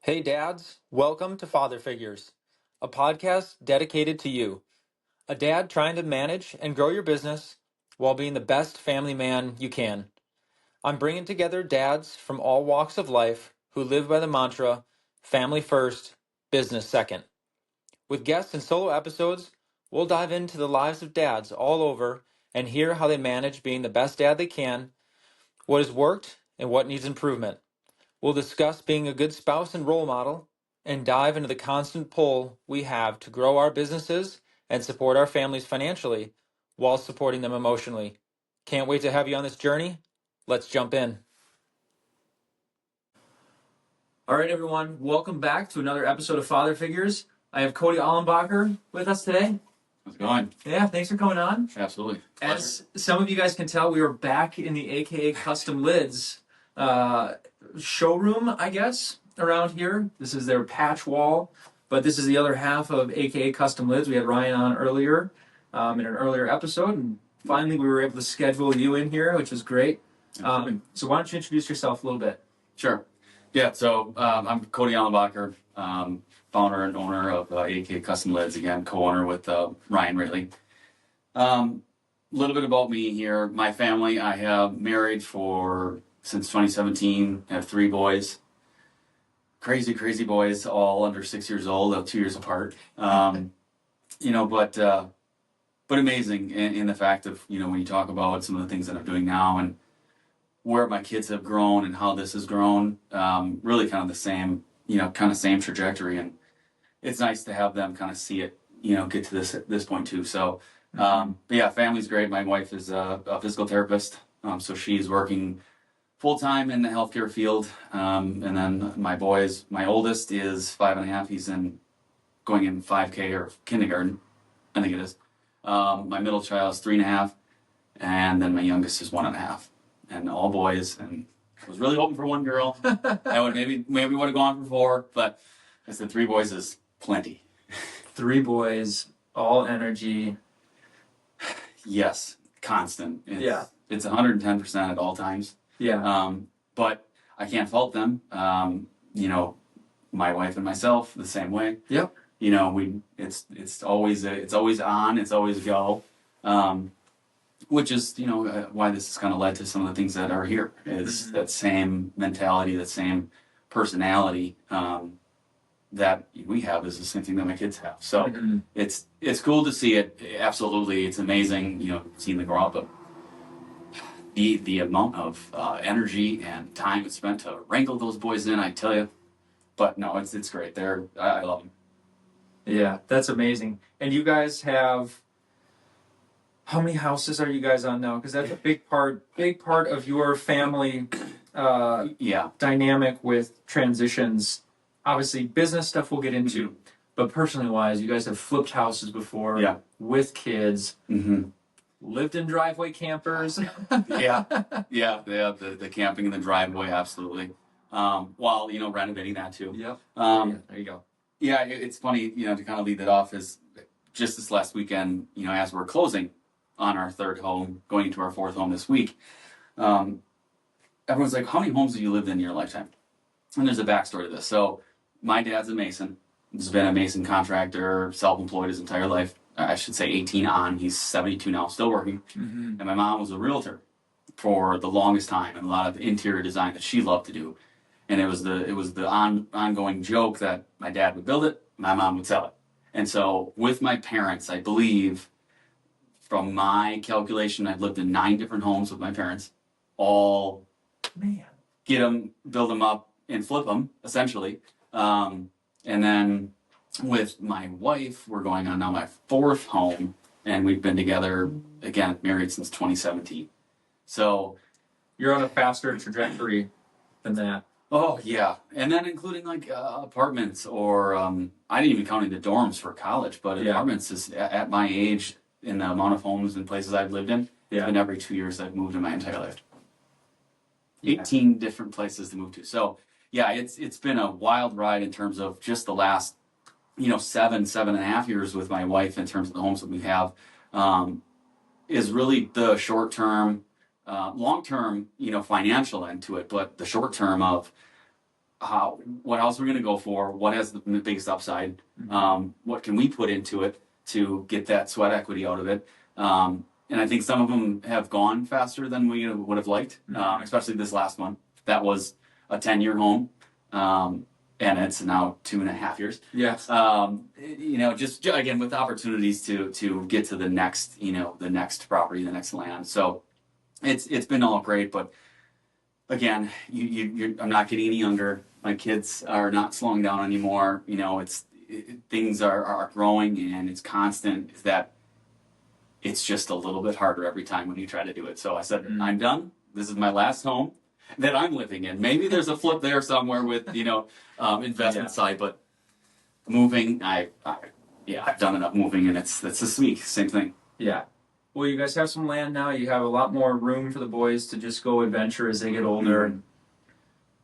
Hey dads, welcome to Father Figures, a podcast dedicated to you, a dad trying to manage and grow your business while being the best family man you can. I'm bringing together dads from all walks of life who live by the mantra, family first, business second. With guests and solo episodes, we'll dive into the lives of dads all over and hear how they manage being the best dad they can, what has worked, and what needs improvement. We'll discuss being a good spouse and role model and dive into the constant pull we have to grow our businesses and support our families financially while supporting them emotionally. Can't wait to have you on this journey. Let's jump in. All right, everyone. Welcome back to another episode of Father Figures. I have Kody Aulenbacher with us today. How's it going? Yeah, thanks for coming on. Absolutely. As some of you guys can tell, we are back in the AKA Custom Lids showroom, I guess, around here. This is their patch wall, but this is the other half of AKA Custom Lids. We had Ryan on earlier in an earlier episode, and finally we were able to schedule you in here, which was great. So why don't you introduce yourself a little bit? Sure. Yeah, so I'm Kody Aulenbacher, founder and owner of AKA Custom Lids, again, co-owner with Ryan Ridley. Little bit about me here. My family, I have married since 2017. I have 3 boys. Crazy boys, all under 6 years old, 2 years apart. But amazing in the fact of, when you talk about some of the things that I'm doing now and where my kids have grown and how this has grown, really kind of the same, same trajectory. And it's nice to have them kind of see it, get to this point too. So, but yeah, family's great. My wife is a physical therapist. So she's working full-time in the healthcare field. And then my oldest is 5.5. He's going in 5K or kindergarten, I think it is. My middle child is 3.5. And then my youngest is 1.5. And all boys. And I was really hoping for 1 girl. I would maybe would have gone for 4, but I said 3 boys is plenty. 3 boys, all energy. Yes, constant. It's 110% at all times. Yeah. But I can't fault them. My wife and myself the same way. Yep. It's always on. It's always go. Which is why this has kind of led to some of the things that are here. Is that same mentality, that same personality that we have is the same thing that my kids have. So it's cool to see it. Absolutely, it's amazing. Seeing them grow up. But the amount of energy and time it's spent to wrangle those boys in, I tell you. But no, it's great. I love them. Yeah, that's amazing. And you guys have. How many houses are you guys on now? Because that's a big part of your family dynamic with transitions. Obviously, business stuff we'll get into, but personally wise, you guys have flipped houses before with kids, lived in driveway campers. The camping in the driveway, absolutely. While renovating that too. Yep. There you go. Yeah, it's funny, to kind of lead that off is just this last weekend, as we're closing on our 3rd home, going into our 4th home this week. Everyone's like, how many homes have you lived in your lifetime? And there's a backstory to this. So my dad's a mason. He's been a mason contractor, self-employed his entire life. I should say 18 on. He's 72 now, still working. And my mom was a realtor for the longest time and a lot of interior design that she loved to do. And it was the ongoing joke that my dad would build it, my mom would sell it. And so with my parents, I believe, from my calculation, I've lived in 9 different homes with my parents. All get them, build them up, and flip them, essentially. And then with my wife, we're going on now my 4th home, and we've been together, again, married since 2017. So you're on a faster trajectory than that. Oh, yeah. And then including apartments or I didn't even count in the dorms for college, but apartments is at my age, in the amount of homes and places I've lived in, it's been every 2 years I've moved in my entire life. 18 different places to move to. So, yeah, it's been a wild ride in terms of just the last, 7.5 years with my wife in terms of the homes that we have, is really the short-term, long-term, financial end to it, but the short-term of what house we're going to go for, what has the biggest upside, what can we put into it to get that sweat equity out of it. And I think some of them have gone faster than we would have liked, especially this last one. That was a 10-year home, and it's now 2.5 years. Yes. Just again with opportunities to get to the next, the next property, the next land. So it's been all great, but again, I'm not getting any younger. My kids are not slowing down anymore. Things are growing, and it's constant. Is that it's just a little bit harder every time when you try to do it. So I said, I'm done. This is my last home that I'm living in. Maybe there's a flip there somewhere with investment side, but moving, I've done enough moving, and it's this week, same thing. Yeah. Well, you guys have some land now. You have a lot more room for the boys to just go adventure as they get older. Mm-hmm.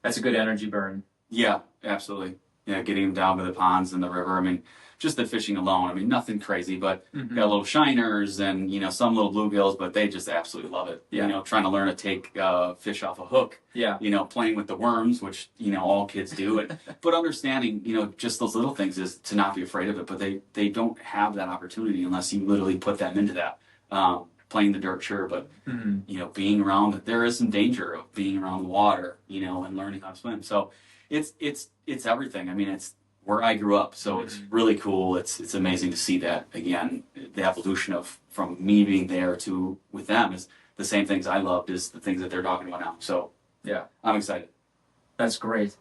That's a good energy burn. Yeah, absolutely. Yeah, getting them down to the ponds and the river. I mean, just the fishing alone. I mean, nothing crazy, but got little shiners and, some little bluegills, but they just absolutely love it. Yeah. Trying to learn to take fish off a hook. Yeah. Playing with the worms, which, all kids do. But understanding, just those little things is to not be afraid of it. But they don't have that opportunity unless you literally put them into that. Playing the dirt, sure, but being around, there is some danger of being around the water, and learning how to swim. So it's everything. I mean, it's where I grew up, so it's really cool. It's amazing to see that again. The evolution from me being there to with them is the same things I loved is the things that they're talking about now. So yeah, I'm excited. That's great.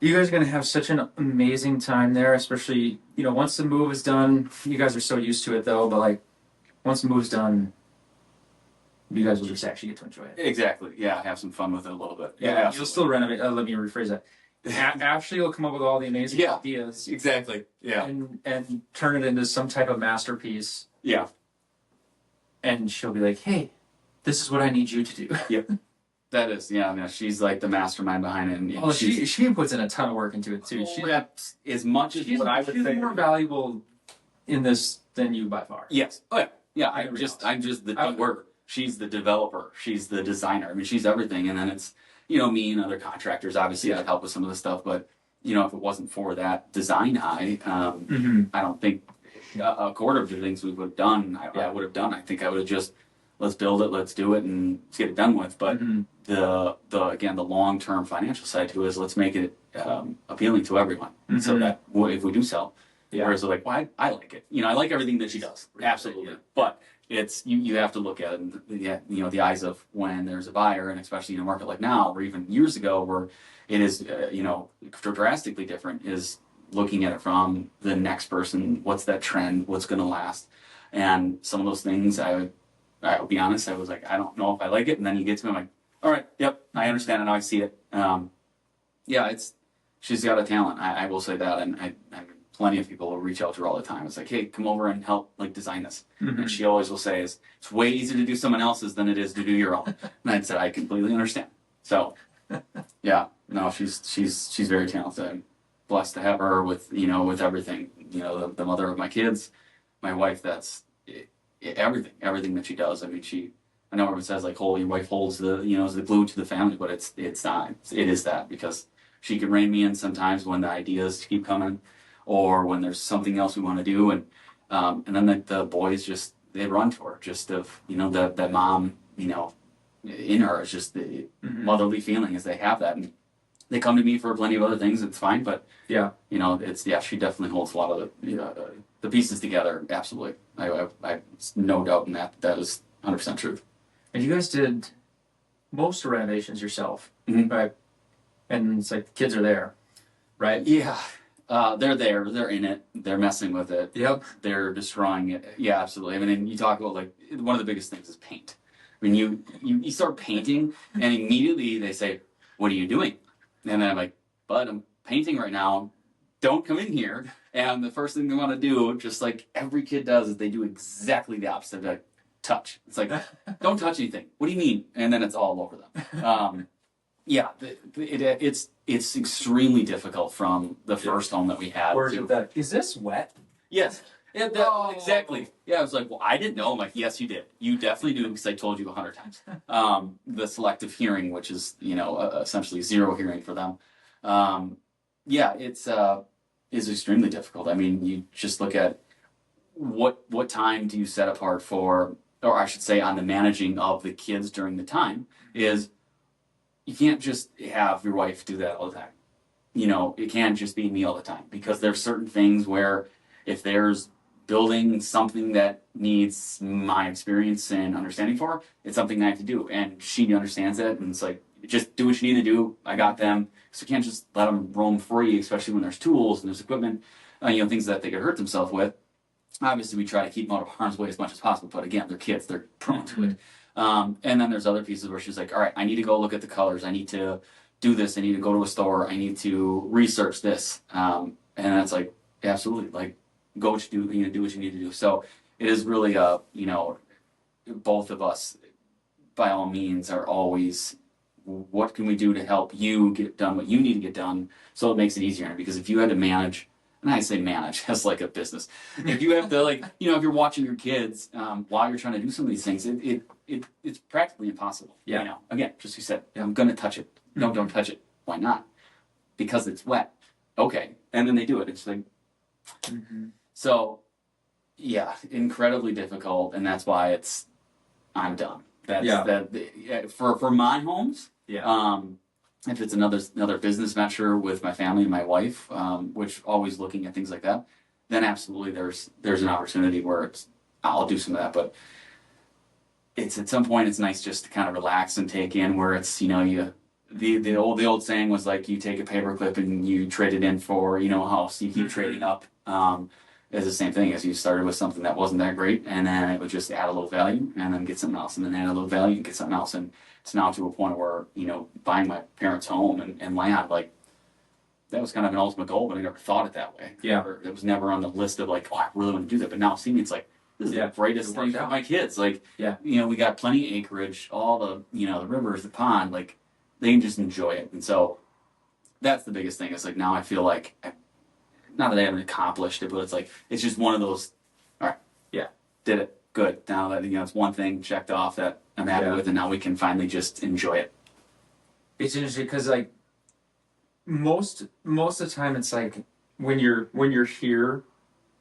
You guys are going to have such an amazing time there, especially, once the move is done. You guys are so used to it, though, but, once the move's done, you guys will just actually get to enjoy it. Exactly. Yeah, have some fun with it a little bit. Yeah, you'll still renovate. Let me rephrase that. Ashley will come up with all the amazing ideas. Exactly. Yeah. And turn it into some type of masterpiece. Yeah. And she'll be like, hey, this is what I need you to do. Yep. That is, she's like the mastermind behind it. And, she puts in a ton of work into it too. As much as what I would say. She's more valuable in this than you by far. Yes. Oh yeah. Yeah. I'm just the worker. She's the developer. She's the designer. I mean, she's everything. And then it's me and other contractors obviously that help with some of the stuff. But if it wasn't for that design eye, I don't think a quarter of the things we would have done. I would have done. I think I would have just. Let's build it, let's do it, and let's get it done with. But the long term financial side to it is let's make it appealing to everyone, so that if we do sell, whereas they're like, well, I like it. I like everything that she does, absolutely. But it's you have to look at it, in the eyes of when there's a buyer, and especially in a market like now, or even years ago, where it is drastically different. Is looking at it from the next person, what's that trend, what's going to last, and some of those things I'll be honest, I was like, I don't know if I like it. And then you get to me, I'm like, all right, yep, I understand it now, I see it. She's got a talent, I will say that. And I plenty of people will reach out to her all the time. It's like, hey, come over and help design this. And she always will say, it's way easier to do someone else's than it is to do your own. And I said, I completely understand. So, yeah, no, she's very talented. I'm blessed to have her with everything. The mother of my kids, my wife, that's everything that she does. I mean, I know everyone says your wife holds is the glue to the family, but it's not. It is that, because she can rein me in sometimes when the ideas keep coming, or when there's something else we want to do, and then the boys they run to her, just of that mom in her is just the motherly feeling is they have that, and they come to me for plenty of other things. It's fine, but she definitely holds a lot of the pieces together. Absolutely. I have no doubt in that. That is 100% true. And you guys did most renovations yourself, right? And it's like the kids are there, right? Yeah. They're there. They're in it. They're messing with it. Yep. They're destroying it. Yeah, absolutely. I mean, and you talk about one of the biggest things is paint. I mean, you start painting, and immediately they say, "What are you doing?" And then I'm like, "Bud, I'm painting right now. Don't come in here." And the first thing they want to do, just like every kid does, is they do exactly the opposite. They're like, touch. It's like, don't touch anything. What do you mean? And then it's all over them. It's extremely difficult from the first home that we had. Is this wet? Yes. Yeah, exactly. Yeah, I was like, well, I didn't know. I'm like, yes, you did. You definitely do because I told you 100 times. The selective hearing, which is essentially zero hearing for them. Yeah, it's is extremely difficult. I mean, you just look at what time do you set apart for, or I should say, on the managing of the kids during the time is you can't just have your wife do that all the time. It can't just be me all the time because there's certain things where if there's building something that needs my experience and understanding for, it's something I have to do. And she understands that. And it's like, just do what you need to do. I got them. So you can't just let them roam free, especially when there's tools and there's equipment, things that they could hurt themselves with. Obviously, we try to keep them out of harm's way as much as possible. But again, they're kids. They're prone to it. And then there's other pieces where she's like, all right, I need to go look at the colors. I need to do this. I need to go to a store. I need to research this. And that's like, absolutely, like, go what you do. You do what you need to do. So it is really, both of us, by all means, are always, what can we do to help you get done what you need to get done so it makes it easier? Because if you had to manage, and I say manage as like a business, if you have to if you're watching your kids while you're trying to do some of these things, it's practically impossible. Yeah. Again, just you said, I'm going to touch it. No, don't touch it. Why not? Because it's wet. Okay. And then they do it. It's like, so yeah, incredibly difficult. And that's why I'm done. For my homes. Yeah. If it's another business venture with my family and my wife, which always looking at things like that, then absolutely there's an opportunity where I'll do some of that. But it's at some point it's nice just to kind of relax and take in where it's the old saying was like you take a paperclip and you trade it in for a house. You keep trading up. It's the same thing as you started with something that wasn't that great, and then it would just add a little value, and then get something else, and then add a little value and get something else, and it's now to a point where buying my parents' home and land, like, that was kind of an ultimate goal, but I never thought it that way. Yeah, it was never on the list of like, oh, I really want to do that. But now seeing it's like, this is the greatest thing for my kids. Like, we got plenty of acreage, all the the rivers, the pond, like they can just enjoy it, and so that's the biggest thing. It's like now I feel like. Not that I haven't accomplished it, but it's like, it's just one of those, all right, did it, good. Now that, it's one thing checked off that I'm happy with, and now we can finally just enjoy it. It's interesting because, like, most of the time it's like, when you're here,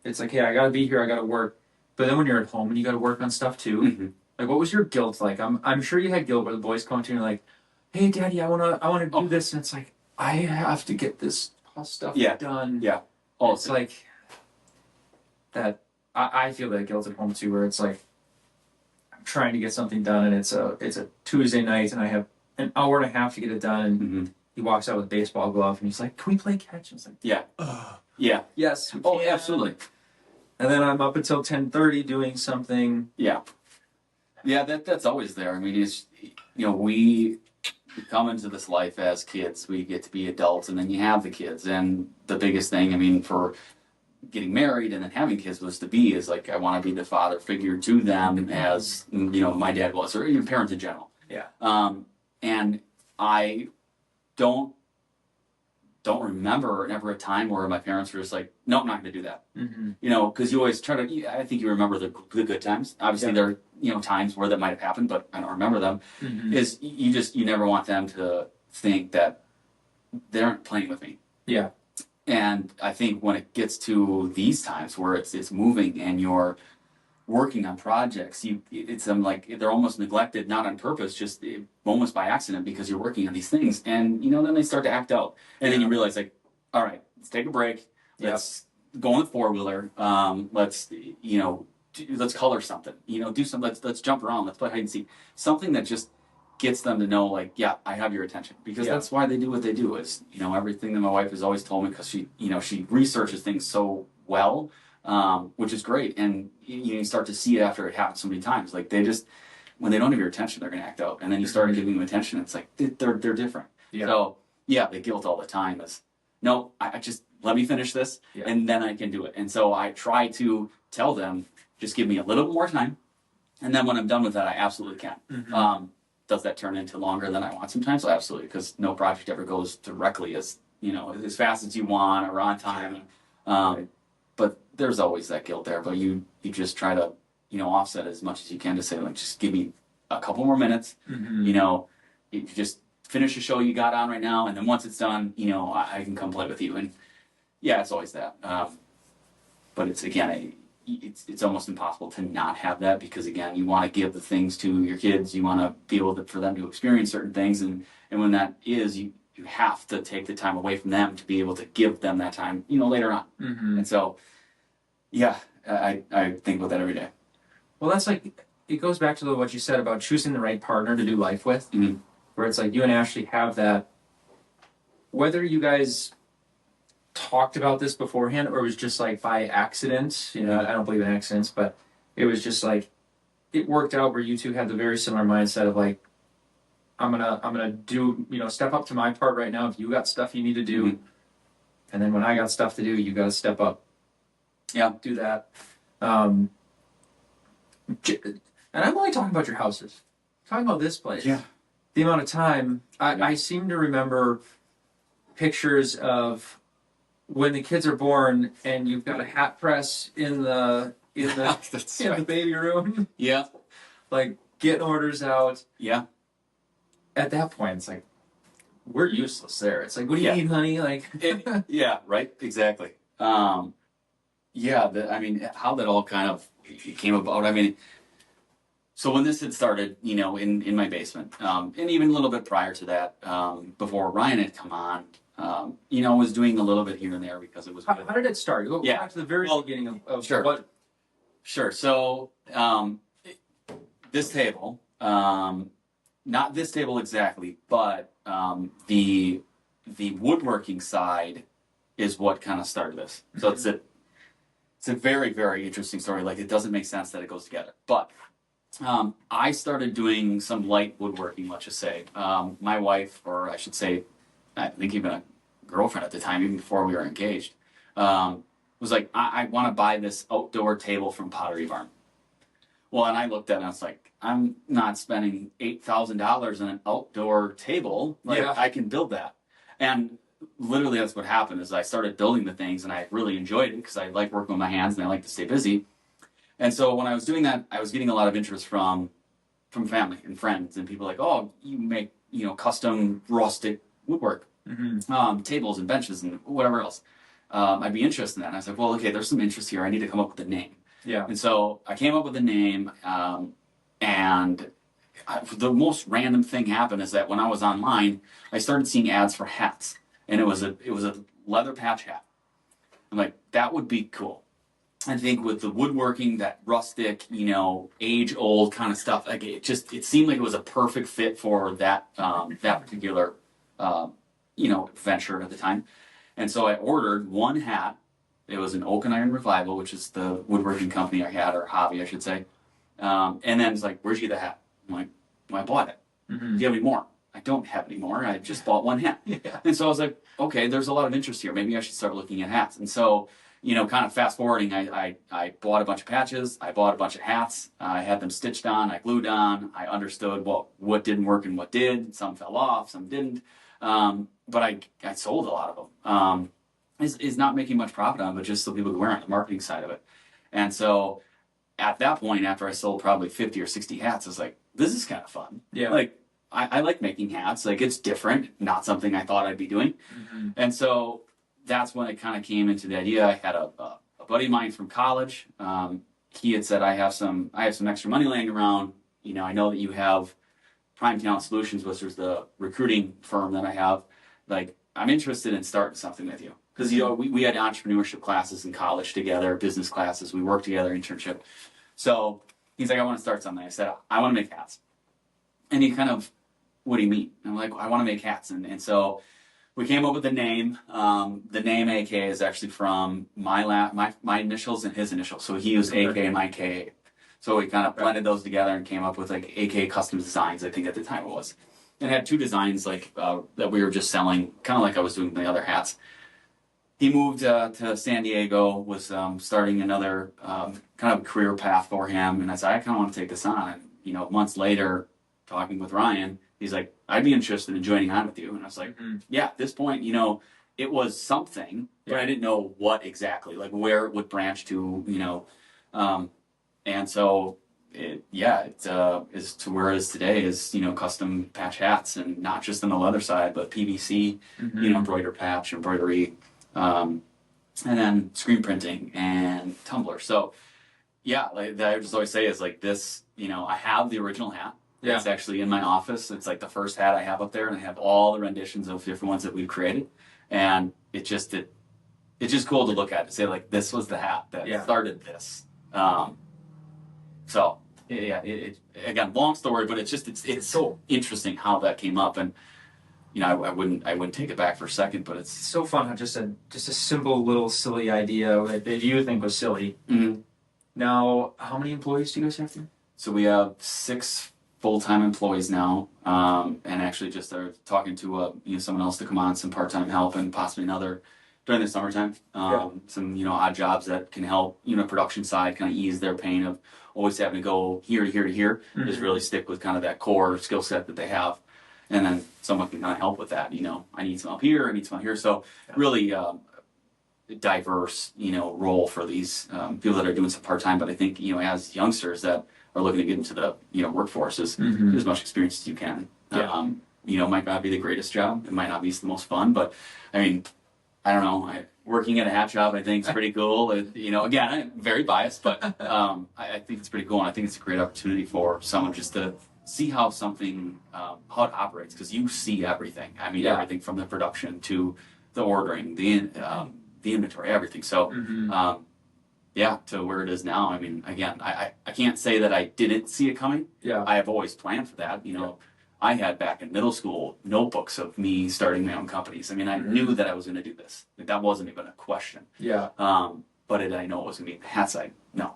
it's like, hey, I gotta be here, I gotta work. But then when you're at home and you gotta work on stuff too, like, what was your guilt like? I'm sure you had guilt where the boys come to you and you're like, hey, Daddy, I wanna do this, and it's like, I have to get this stuff done. Yeah. Oh, it's like that. I feel that guilt at home too, where it's like I'm trying to get something done, and it's a Tuesday night, and I have an hour and a half to get it done. And he walks out with a baseball glove, and he's like, "Can we play catch?" And it's like, yes, we can. Absolutely. And then I'm up until 10:30 doing something. Yeah, that's always there. I mean, it's we come into this life as kids, we get to be adults, and then you have the kids. And the biggest thing, I mean, for getting married and then having kids was is like, I want to be the father figure to them as, my dad was, or even parents in general. Yeah. And I don't remember ever a time where my parents were just like, no, I'm not going to do that. Because you always try to, I think you remember the good times. Obviously there are, times where that might have happened, but I don't remember them. Is you never want them to think that they aren't playing with me. Yeah. And I think when it gets to these times where it's moving and you're working on projects, it's like they're almost neglected, not on purpose, just almost by accident, because you're working on these things, and then they start to act out, and then you realize, like, all right, let's take a break, let's go on the four-wheeler, let's let's color something, do something, let's jump around, let's play hide and seek, something that just gets them to know, like, yeah, I have your attention, because that's why they do what they do. Is everything that my wife has always told me, because she researches things so well. Which is great, and you start to see it after it happens so many times. Like, they just, when they don't have your attention, they're going to act out, and then you start giving them attention. It's like they're different. Yeah. So the guilt all the time is, no, I just let me finish this, and then I can do it. And so I try to tell them, just give me a little more time, and then when I'm done with that, I absolutely can. Does that turn into longer than I want sometimes? So absolutely, because no project ever goes directly as fast as you want or on time. but there's always that guilt there. But you just try to, offset as much as you can to say, like, just give me a couple more minutes. You just finish the show you got on right now, and then once it's done, I can come play with you. And yeah, it's always that. But it's almost impossible to not have that, because again, you want to give the things to your kids. You want to be able for them to experience certain things, and when that is, you have to take the time away from them to be able to give them that time, later on. And so, yeah, I think about that every day. Well, that's it goes back to what you said about choosing the right partner to do life with, where it's like you and Ashley have that, whether you guys talked about this beforehand or it was just like by accident, I don't believe in accidents, but it was just like it worked out where you two had the very similar mindset of like, I'm gonna do, step up to my part right now. If you got stuff you need to do, and then when I got stuff to do, you gotta step up. Yeah, do that. And I'm only talking about your houses. I'm talking about this place. Yeah. The amount of time I seem to remember pictures of when the kids are born and you've got a hat press in the the baby room. Yeah. Like getting orders out. Yeah. At that point, it's like, we're useless there. It's like, what do you need, honey? Like, yeah, right, exactly. How that all kind of came about. I mean, so when this had started, in my basement, and even a little bit prior to that, before Ryan had come on, was doing a little bit here and there because it was. How did it start? Go back to the very beginning of sure. What. Sure. So this table. Not this table exactly, but the woodworking side is what kind of started this. So it's a very, very interesting story. Like, it doesn't make sense that it goes together. But I started doing some light woodworking, let's just say. My wife, or I should say, I think even a girlfriend at the time, even before we were engaged, was like, I want to buy this outdoor table from Pottery Barn. Well, and I looked at it and I was like, I'm not spending $8,000 on an outdoor table. Like, I can build that. And literally that's what happened is I started building the things, and I really enjoyed it because I like working with my hands and I like to stay busy. And so when I was doing that, I was getting a lot of interest from family and friends and people like, oh, you make, custom rustic woodwork, tables and benches and whatever else. I'd be interested in that. And I was like, well, okay, there's some interest here. I need to come up with a name. Yeah. And so I came up with a name, and the most random thing happened is that when I was online, I started seeing ads for hats, and it was a leather patch hat. I'm like, that would be cool. I think with the woodworking, that rustic, age-old kind of stuff, like it seemed like it was a perfect fit for that particular, venture at the time. And so I ordered one hat. It was an Oak and Iron Revival, which is the woodworking company I had, or hobby, I should say. And then it's like, where'd you get the hat? I'm like, well, I bought it. Do you have any more? I don't have any more. I just bought one hat. Yeah. And so I was like, okay, there's a lot of interest here. Maybe I should start looking at hats. And so, kind of fast forwarding, I bought a bunch of patches. I bought a bunch of hats. I had them stitched on. I glued on. I understood what didn't work and what did. Some fell off, some didn't. But I sold a lot of them. Is not making much profit on, but just so people could wear on the marketing side of it. And so at that point, after I sold probably 50 or 60 hats, I was like, this is kind of fun. Yeah. Like, I like making hats. Like, it's different, not something I thought I'd be doing. And so that's when it kind of came into the idea. I had a buddy of mine from college. He had said, I have some extra money laying around. I know that you have Prime Talent Solutions, which is the recruiting firm that I have. Like, I'm interested in starting something with you. Because, we had entrepreneurship classes in college together, business classes. We worked together, internship. So he's like, I want to start something. I said, I want to make hats. And he kind of, what do you mean? And I'm like, I want to make hats. And so we came up with the name. The name AK is actually from my initials and his initials. So he used AK and my KA. So we kind of blended those together and came up with like AK Custom Designs, I think at the time it was. And had two designs like that we were just selling, kind of like I was doing the other hats. He moved to San Diego, was starting another kind of career path for him. And I said, I kind of want to take this on. And, months later, talking with Ryan, he's like, I'd be interested in joining on with you. And I was like, yeah, at this point, it was something. but I didn't know what exactly, like where it would branch to, and so it is to where it is today is, custom patch hats, and not just on the leather side, but PVC, embroider patch, embroidery, and then screen printing and tumbler. So yeah, like I just always say is like this, I have the original hat. Yeah. It's actually in my office. It's like the first hat I have up there, and I have all the renditions of different ones that we've created. And it's just cool to look at and say like, this was the hat that started this. So yeah, again, long story, but it's so interesting how that came up, and I wouldn't take it back for a second, but it's so fun how just a simple little silly idea that you think was silly. Mm-hmm. Now, how many employees do you guys have here? So we have 6 full-time employees now, and actually just are talking to someone else to come on, some part-time help, and possibly another during the summertime. Some odd jobs that can help production side kind of ease their pain of always having to go here to here to here. Mm-hmm. Just really stick with kind of that core skill set that they have, and then someone can kind of help with that. I need some help here, I need some help here. So really diverse role for these people that are doing some part-time, but I think as youngsters that are looking to get into the workforce is as much experience as you can. Might not be the greatest job, it might not be the most fun, but I mean, I don't know, working at a hat shop I think is pretty cool. Again, I'm very biased, but I think it's pretty cool, and I think it's a great opportunity for someone just to see how something how it operates, because you see everything. I mean, everything from the production to the ordering, the inventory, everything. So to where it is now. I mean, again, I can't say that I didn't see it coming. I have always planned for that. I had back in middle school notebooks of me starting my own companies. I mean, I knew that I was going to do this. Like, that wasn't even a question. But did I know it was going to be in the hat side? No.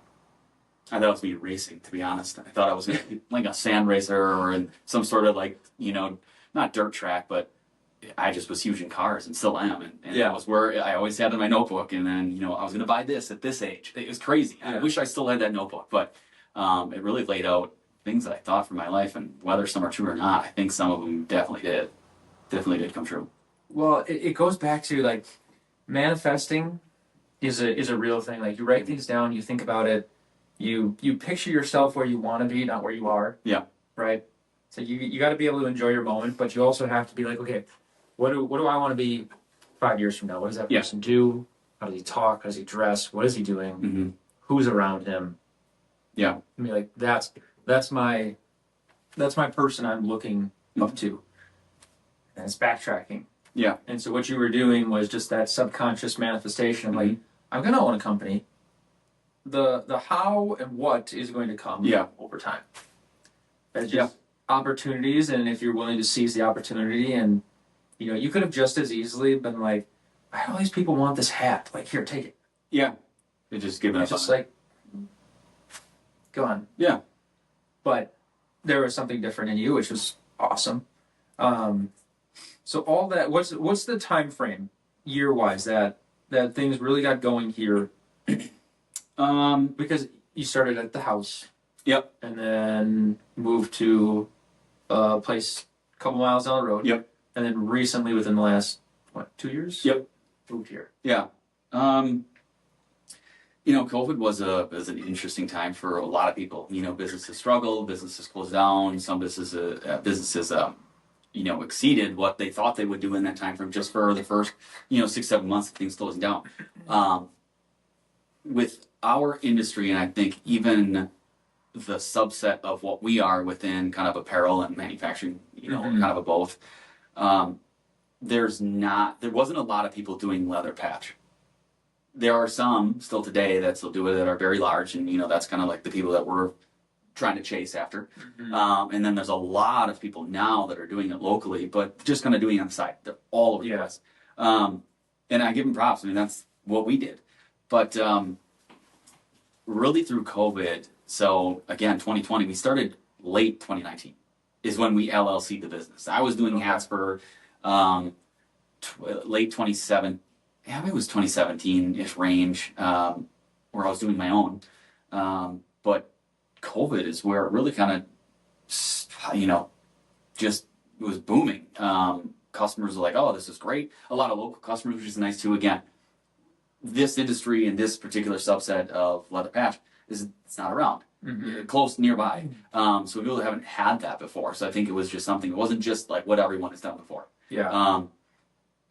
I thought it was going to be racing, to be honest. I thought I was going to be like a sand racer or in some sort of like, not dirt track, but I just was huge in cars and still am. And that was where I always had in my notebook. And then, I was going to buy this at this age. It was crazy. I wish I still had that notebook, but it really laid out things that I thought for my life, and whether some are true or not, I think some of them definitely did come true. Well, it goes back to like manifesting is a real thing. Like, you write things down, you think about it, you picture yourself where you want to be, not where you are. Yeah. Right. So you got to be able to enjoy your moment, but you also have to be like, okay, what do I want to be 5 years from now? What does that person do? How does he talk? How does he dress? What is he doing? Mm-hmm. Who's around him? Yeah. I mean, like that's my person I'm looking up to. And it's backtracking. Yeah. And so what you were doing was just that subconscious manifestation of like, I'm going to own a company. The how and what is going to come over time. That's just opportunities, and if you're willing to seize the opportunity, and you could have just as easily been like, I have all these people want this hat. Like, here, take it. Yeah. They're just giving up. Just like, go on. Yeah. But there was something different in you, which was awesome. So all that, what's the time frame year-wise that things really got going here? Because you started at the house. Yep. And then moved to a place a couple miles down the road. Yep. And then recently, within the last 2 years? Yep. Moved here. Yeah. COVID was an interesting time for a lot of people. Businesses struggled, businesses closed down, some businesses exceeded what they thought they would do in that time frame just for the first 6-7 months of things closing down. With our industry, and I think even the subset of what we are within kind of apparel and manufacturing, kind of a both, there wasn't a lot of people doing leather patch. There are some still today that still do it that are very large, and that's kind of like the people that we're trying to chase after. Mm-hmm. And then there's a lot of people now that are doing it locally, but just kind of doing it on the side. They're all over the place. And I give them props. I mean, that's what we did. But really through COVID, so again, 2020, we started late 2019 is when we LLC'd the business. I was doing hats for late 2017. Yeah, it was 2017-ish range, where I was doing my own. But COVID is where it really kind of, just it was booming. Customers were like, oh, this is great. A lot of local customers, which is nice too. Again, this industry and this particular subset of leather patch it's not around. Close nearby. So people haven't had that before. So I think it was just something. It wasn't just like what everyone has done before. Yeah.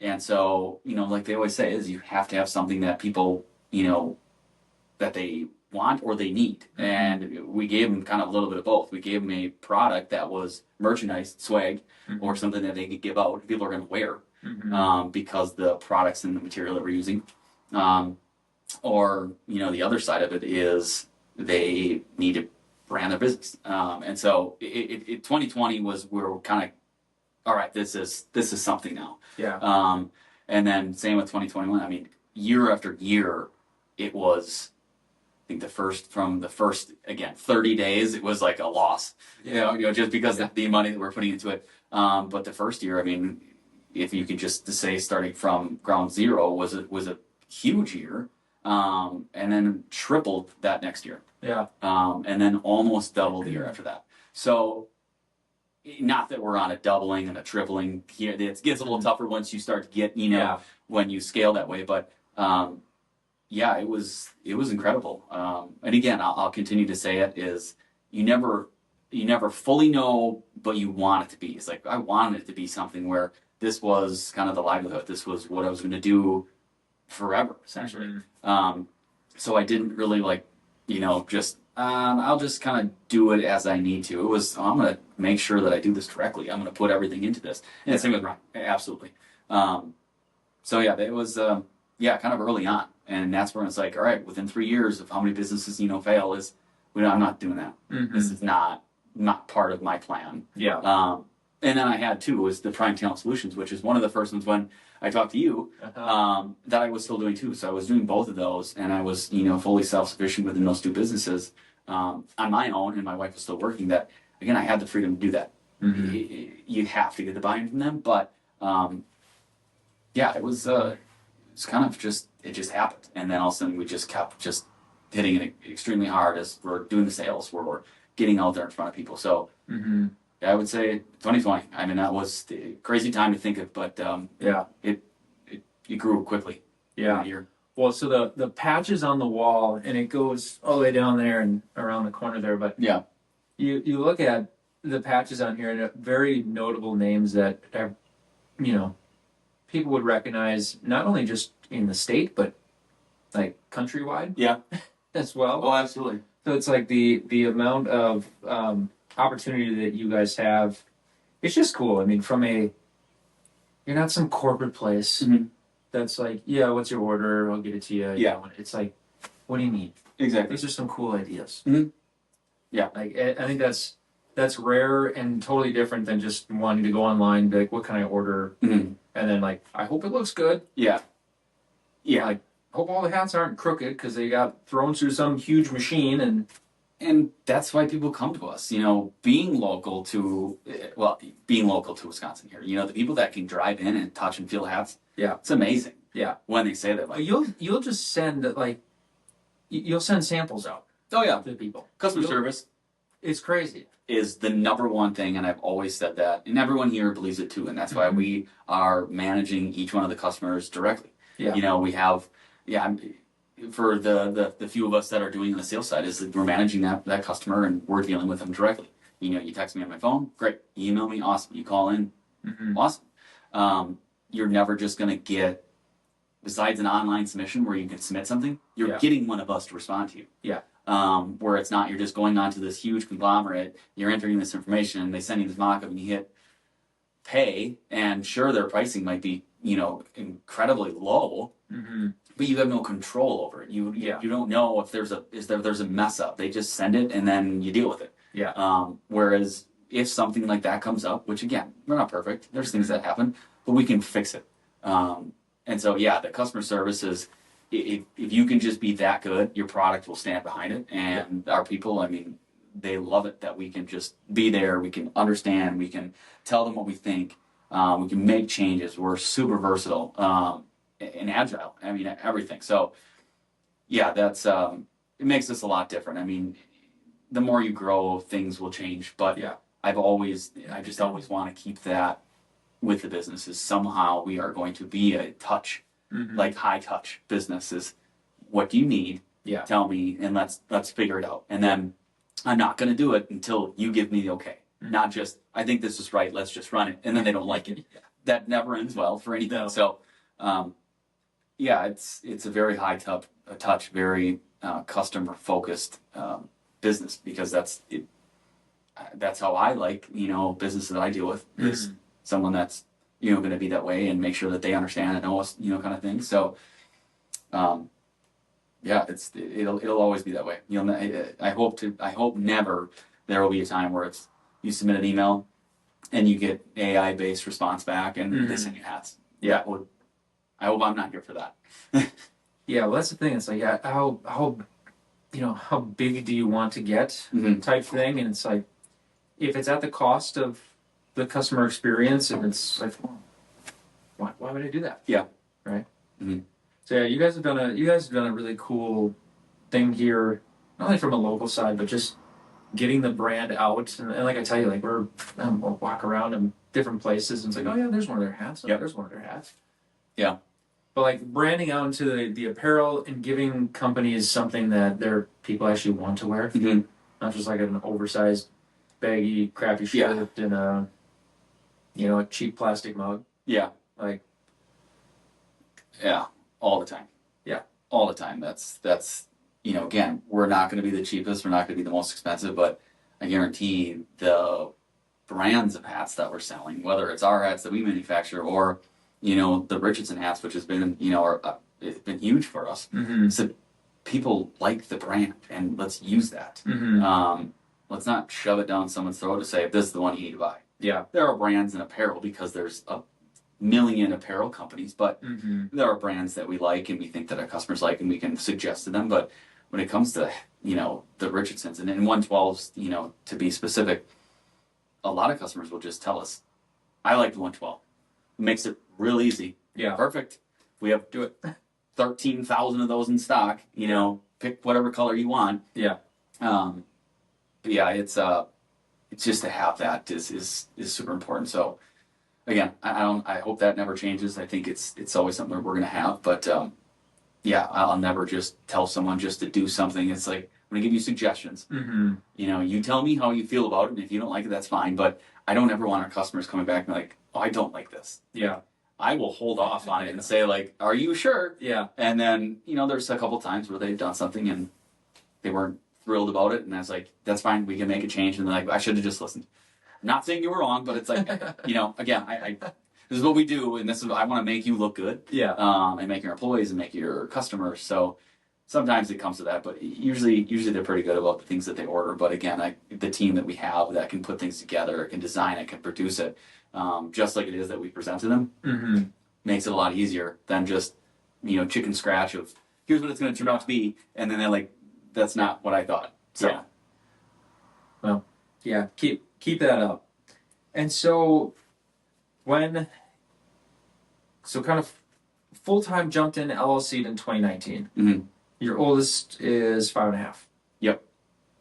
And so, like they always say, is you have to have something that people, that they want or they need. And we gave them kind of a little bit of both. We gave them a product that was merchandise, swag, or something that they could give out. People are going to wear because the products and the material that we're using. Or, the other side of it is they need to brand their business. And so 2020 was where we're kind of, all right, this is something now. Yeah. And then same with 2021. I mean, year after year, it was, I think from the first, again, 30 days, it was like a loss, just because of the money that we're putting into it. But the first year, I mean, if you could just say starting from ground zero was a huge year. And then tripled that next year. Yeah. And then almost doubled the year after that. So, not that we're on a doubling and a tripling here. It gets a little tougher once you start to get, when you scale that way. But, it was incredible. And again, I'll continue to say it is you never fully know, but you want it to be. It's like, I wanted it to be something where this was kind of the livelihood. This was what I was going to do forever, essentially. So I didn't really I'll just kind of do it as I need to. It was, I'm going to make sure that I do this correctly. I'm going to put everything into this. And same with Ryan. Absolutely. It was, kind of early on. And that's when it's like, all right, within 3 years of how many businesses, fail I'm not doing that. This is not part of my plan. Yeah. And then I had too was the Prime Talent Solutions, which is one of the first ones when I talked to you that I was still doing too. So I was doing both of those, and I was fully self-sufficient within those two businesses on my own, and my wife was still working. That again, I had the freedom to do that. You have to get the buy-in from them, but it was kind of it just happened, and then all of a sudden we just kept just hitting it extremely hard as we're doing the sales, where we're getting out there in front of people. So. I would say 2020. I mean, that was the crazy time to think of, but it grew quickly. Yeah. Year. Well, so the patches on the wall, and it goes all the way down there and around the corner there. But you look at the patches on here, and very notable names that are, people would recognize not only just in the state, but like countrywide. Yeah. As well. Oh, absolutely. So it's like the amount of opportunity that you guys have, it's just cool. I mean, you're not some corporate place that's like, what's your order? I'll get it to you. It's like, what do you need? Exactly. These are some cool ideas. Yeah. Like, I think that's rare and totally different than just wanting to go online and be like, what can I order? And then like, I hope it looks good. Yeah. Like, hope all the hats aren't crooked because they got thrown through some huge machine and that's why people come to us, being local to Wisconsin here. The people that can drive in and touch and feel hats. Yeah. It's amazing. Yeah. When they say that. Like, you'll just send you'll send samples out. Oh yeah. To people. Customer service. It's crazy. Is the number one thing, and I've always said that, and everyone here believes it too, and that's why we are managing each one of the customers directly. Yeah. We have, for the few of us that are doing the sales side, is that we're managing that customer and we're dealing with them directly. You text me on my phone, great. You email me, awesome. You call in, awesome. You're never just going to get, besides an online submission where you can submit something, you're getting one of us to respond to you. Yeah. Where it's not, you're just going on to this huge conglomerate, you're entering this information, and they send you this mock-up, and you hit pay, and sure, their pricing might be, incredibly low, but you have no control over it. You don't know if there's a mess up. They just send it, and then you deal with it. Yeah. Whereas if something like that comes up, which again, we're not perfect, there's things that happen, but we can fix it. And so, the customer service is, if you can just be that good, your product will stand behind it. And our people, I mean, they love it that we can just be there, we can understand, we can tell them what we think, we can make changes. We're super versatile and agile. I mean, everything. So, that's it makes us a lot different. I mean, the more you grow, things will change. But I just always want to keep that with the business. Is somehow we are going to be a touch like high touch business is, what do you need? Yeah. Tell me, and let's figure it out. And then I'm not going to do it until you give me the okay. Not just, I think this is right, let's just run it, and then they don't like it. That never ends well for anything. No. So, yeah, it's a very high touch, very customer focused business, because that's how I like, business that I deal with is someone that's, going to be that way and make sure that they understand and know us, kind of thing. So, yeah, it'll always be that way. I hope never there will be a time where it's, you submit an email and you get AI based response back and they send you hats. Yeah. I hope I'm not here for that. Yeah, well, that's the thing. It's like, how big do you want to get, type thing, and it's like, if it's at the cost of the customer experience, and it's like, why would I do that? Yeah. Right. Mm-hmm. So yeah, you guys have done a really cool thing here, not only from a local side, but just getting the brand out. And like I tell you, like we'll walk around in different places, and it's like, oh yeah, there's one of their hats. Oh, Yep. There's one of their hats. Yeah. But like branding out into the apparel and giving companies something that their people actually want to wear, not just like an oversized, baggy, crappy shirt and a cheap plastic mug. Yeah. Like, yeah, all the time. Yeah. All the time. That's again, we're not going to be the cheapest, we're not going to be the most expensive, but I guarantee the brands of hats that we're selling, whether it's our hats that we manufacture or the Richardson hats, which has been it's been huge for us. So people like the brand, and let's use that. Let's not shove it down someone's throat to say, this is the one you need to buy. Yeah. There are brands in apparel because there's a million apparel companies, but there are brands that we like and we think that our customers like and we can suggest to them. But when it comes to, the Richardsons and 112s, to be specific, a lot of customers will just tell us, I like the 112. It makes it real easy. Yeah. Perfect. We have 13,000 of those in stock, pick whatever color you want. Yeah. But yeah, it's just to have that is super important. So again, I hope that never changes. I think it's always something we're going to have, but yeah, I'll never just tell someone just to do something. It's like, I'm going to give you suggestions. You tell me how you feel about it, and if you don't like it, that's fine. But I don't ever want our customers coming back and like, oh, I don't like this. Yeah. I will hold off on it and say like, are you sure? Yeah. And then, there's a couple times where they've done something and they weren't thrilled about it. And I was like, that's fine. We can make a change. And they're like, I should have just listened. I'm not saying you were wrong, but it's like, again, I this is what we do. And I want to make you look good. Yeah. And make your employees and make your customers. So sometimes it comes to that, but usually they're pretty good about the things that they order. But again, the team that we have that can put things together, can design it, can produce it, just like it is that we present to them, makes it a lot easier than just, chicken scratch of, here's what it's going to turn out to be. And then they're like, that's not what I thought. So, yeah. Well, yeah, keep that up. And so kind of full-time jumped in LLC in 2019. Your oldest is 5.5. Yep.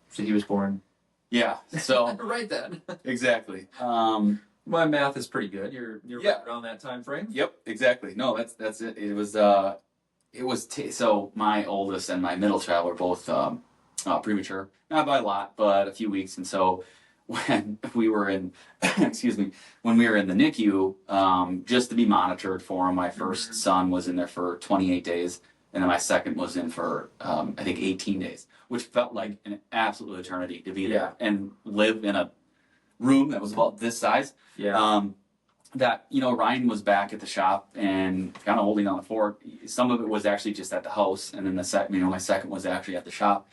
So he was born. Yeah. So right then. Exactly. My math is pretty good. You're right around that time frame. Yep. Exactly. No, that's it. It was so my oldest and my middle child were both premature, not by a lot, but a few weeks. And so when we were in, when we were in the NICU, just to be monitored for him, my first son was in there for 28 days. And then my second was in for, I think, 18 days, which felt like an absolute eternity to be there and live in a room that was about this size. Yeah. Ryan was back at the shop and kind of holding on the fort. Some of it was actually just at the house. And then my second was actually at the shop.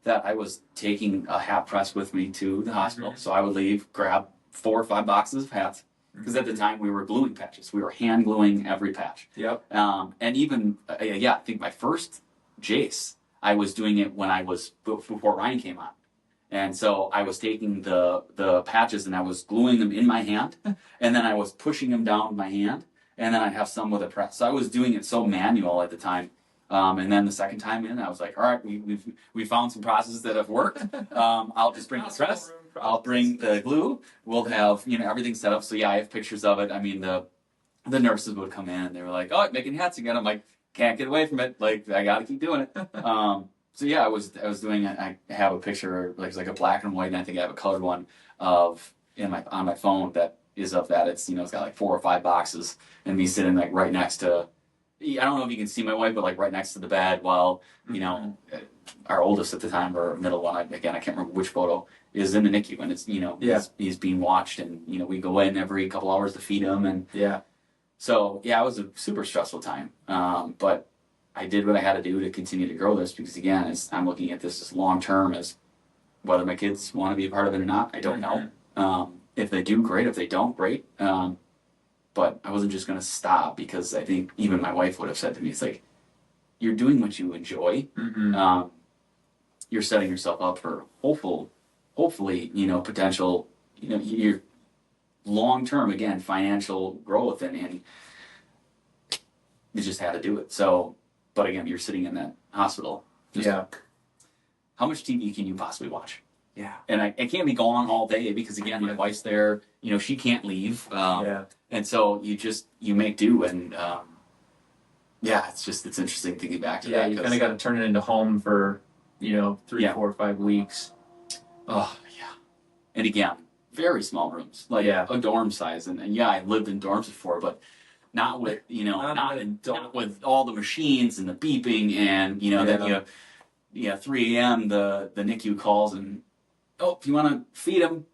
That I was taking a hat press with me to the hospital. So I would leave, grab 4 or 5 boxes of hats. Because at the time we were gluing patches. We were hand gluing every patch. Yep. And even, I think my first Jace, I was doing it when before Ryan came on. And so I was taking the patches and I was gluing them in my hand. And then I was pushing them down with my hand. And then I'd have some with a press. So I was doing it so manual at the time. And then the second time in, I was like, all right, we found some processes that have worked. I'll just bring the press. I'll bring the glue. We'll have, everything set up. So yeah, I have pictures of it. I mean, the the nurses would come in and they were like, "Oh, making hats again." I'm like, "Can't get away from it. Like, I got to keep doing it." So yeah, I was doing it. I have a picture, like it's like a black and white, and I think I have a colored one of on my phone that is of that. It's it's got like 4 or 5 boxes, and me sitting like right next to. I don't know if you can see my wife, but like right next to the bed, while our oldest at the time, or middle one, again I can't remember which photo, is in the NICU, and it's he's being watched, and we go in every couple hours to feed him, and so yeah, it was a super stressful time, but I did what I had to do to continue to grow this, because again, I'm looking at this as long term, as whether my kids want to be a part of it or not, I don't know. If they do, great. If they don't, great. But I wasn't just going to stop, because I think even my wife would have said to me, it's like, you're doing what you enjoy. You're setting yourself up for hopefully, potential, your long-term, again, financial growth, and you just had to do it. So, but again, you're sitting in that hospital. How much TV can you possibly watch? Yeah. And I can't be gone all day, because again, my wife's there, she can't leave. And so you make do, and it's interesting thinking back to that. You kind of got to turn it into home for 3, 4, 5 weeks. Oh yeah. And again, very small rooms, like a dorm size, and I lived in dorms before, but not with not with all the machines and the beeping, and then 3 a.m. the NICU calls, and if you want to feed him,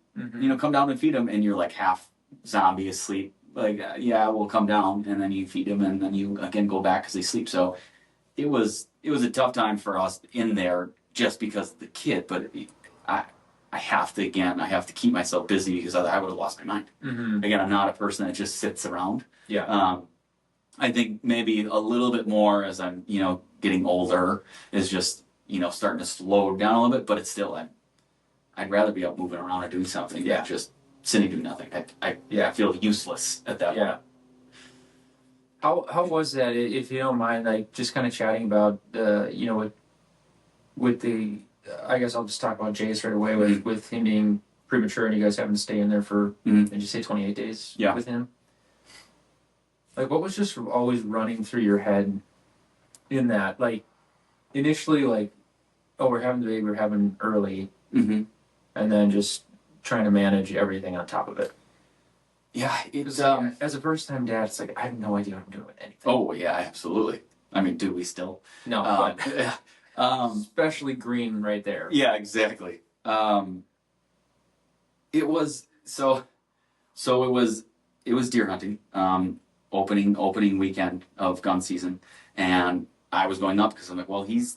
come down and feed him, and you're like half zombie asleep. Like, we'll come down, and then you feed him, and then you again go back because they sleep. So it was a tough time for us in there, just because of the kid. But I have to keep myself busy, because I would have lost my mind. Again, I'm not a person that just sits around. I think maybe a little bit more as I'm getting older is just starting to slow down a little bit. But it's still, I'd rather be out moving around or doing something than just sitting doing nothing. I feel useless at that point. How was that, if you don't mind, like just kind of chatting about with the I guess I'll just talk about Jay straight away, with him being premature and you guys having to stay in there for did you say 28 days with him? Like, what was just always running through your head in that? Like, initially, like, oh, we're having the baby, we're having early, and then just trying to manage everything on top of it. Yeah, it's as a first-time dad, it's like I have no idea what I'm doing with anything. Oh yeah, absolutely. I mean, do we still? No, but especially green right there. Yeah, exactly. It was so it was deer hunting, opening weekend of gun season, and I was going up because I'm like, well, his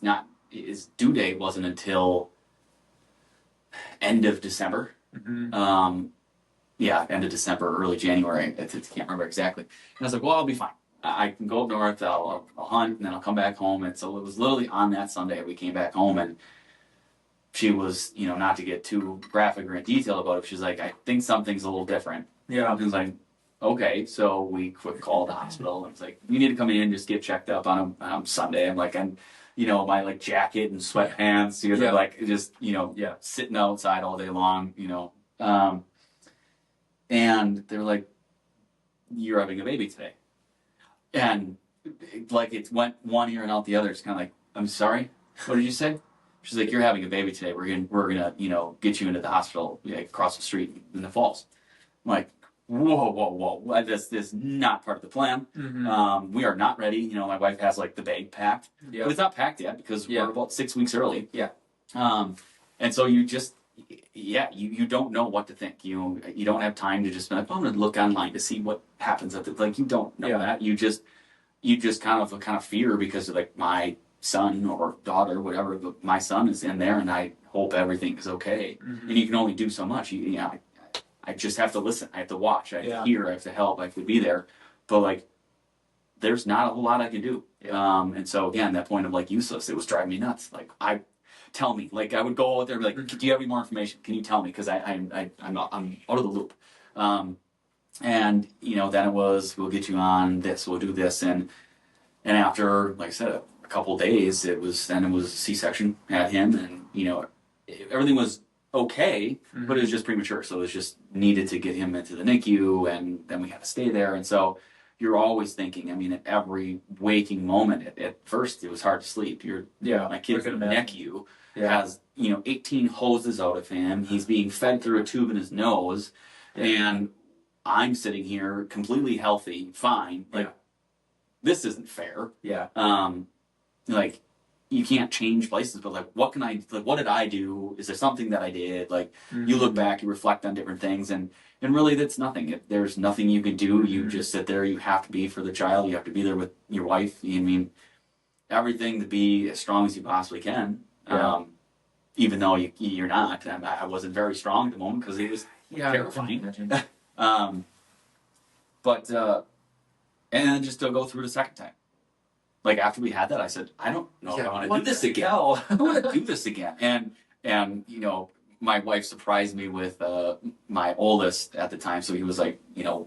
due date wasn't until end of December. End of December, early January. I can't remember exactly. And I was like, well, I'll be fine. I can go up north, I'll hunt, and then I'll come back home. And so it was literally on that Sunday we came back home, and she was, not to get too graphic or in detail about it, she's like, I think something's a little different. Yeah. I was like, okay. So we quick called the hospital, and it's like, you need to come in and just get checked up on Sunday. I'm like, my like jacket and sweatpants, like just, sitting outside all day long, and they were like, you're having a baby today. And like it went one ear and out the other. It's kind of like, I'm sorry, what did you say? She's like, you're having a baby today. We're gonna get you into the hospital across the street in the Falls. I'm like, whoa. This is not part of the plan. We are not ready. My wife has like the bag packed, but it's not packed yet because we're about 6 weeks early. And so you just, you don't know what to think. You don't have time to just be like, oh, I'm going to look online to see what happens at the, like, you don't know that. You just kind of fear because like my son or daughter, whatever, but my son is in there and I hope everything is okay. And you can only do so much. I just have to listen. I have to watch. I have to hear. I have to help. I have to be there. But like, there's not a whole lot I can do. And so again, that point of like useless, it was driving me nuts. Like tell me. Like I would go out there and be like, do you have any more information? Can you tell me? Because I'm out of the loop. And then it was, we'll get you on this, we'll do this, and after, like I said, a couple of days, it was C-section, had him, and everything was okay, but it was just premature, so it was just needed to get him into the NICU, and then we had to stay there, and so you're always thinking. I mean, at every waking moment, at first it was hard to sleep. My kid's NICU has 18 hoses out of him. He's being fed through a tube in his nose, and I'm sitting here completely healthy, fine. Like, this isn't fair. Yeah. Like, you can't change places, but like, what did I do? Is there something that I did? Like, you look back, you reflect on different things, and really that's nothing. There's nothing you can do. You just sit there. You have to be for the child. You have to be there with your wife. I mean, everything to be as strong as you possibly can. Yeah. Even though you're not. I wasn't very strong at the moment because it was terrifying. But and then just to go through the second time. Like, after we had that, I said, I don't know if I want to do this again. I want to do this again. And my wife surprised me with my oldest at the time. So he was like, 8,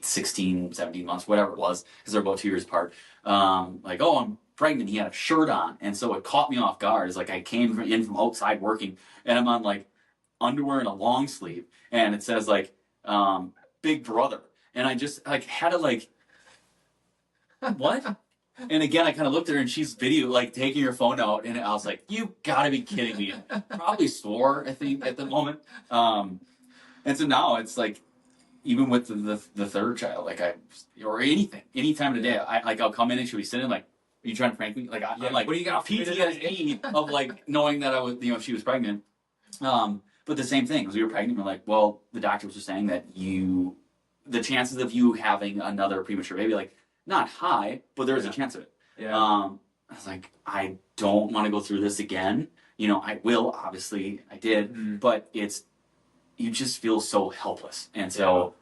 16, 17 months, whatever it was, because they're about 2 years apart. Like, oh, I'm pregnant. He had a shirt on. And so it caught me off guard. It's like I came in from outside working, and I'm on like underwear and a long sleeve. And it says like, Big Brother. And I just like had to like, what? And again, I kind of looked at her, and she's taking her phone out, and I was like, you gotta be kidding me. Probably swore, I think, at the moment. And so now it's like, even with the third child, like or anything, any time of the day, I'll come in and she'll be sitting like, are you trying to prank me? Like, I'm like, what do you got? PTSD of like knowing that I was, she was pregnant. But the same thing, because we were pregnant, we're like, well, the doctors were saying that the chances of you having another premature baby, like, not high, but there's a chance of it. Yeah. I was like, I don't want to go through this again. I will, obviously, I did, but you just feel so helpless. And so,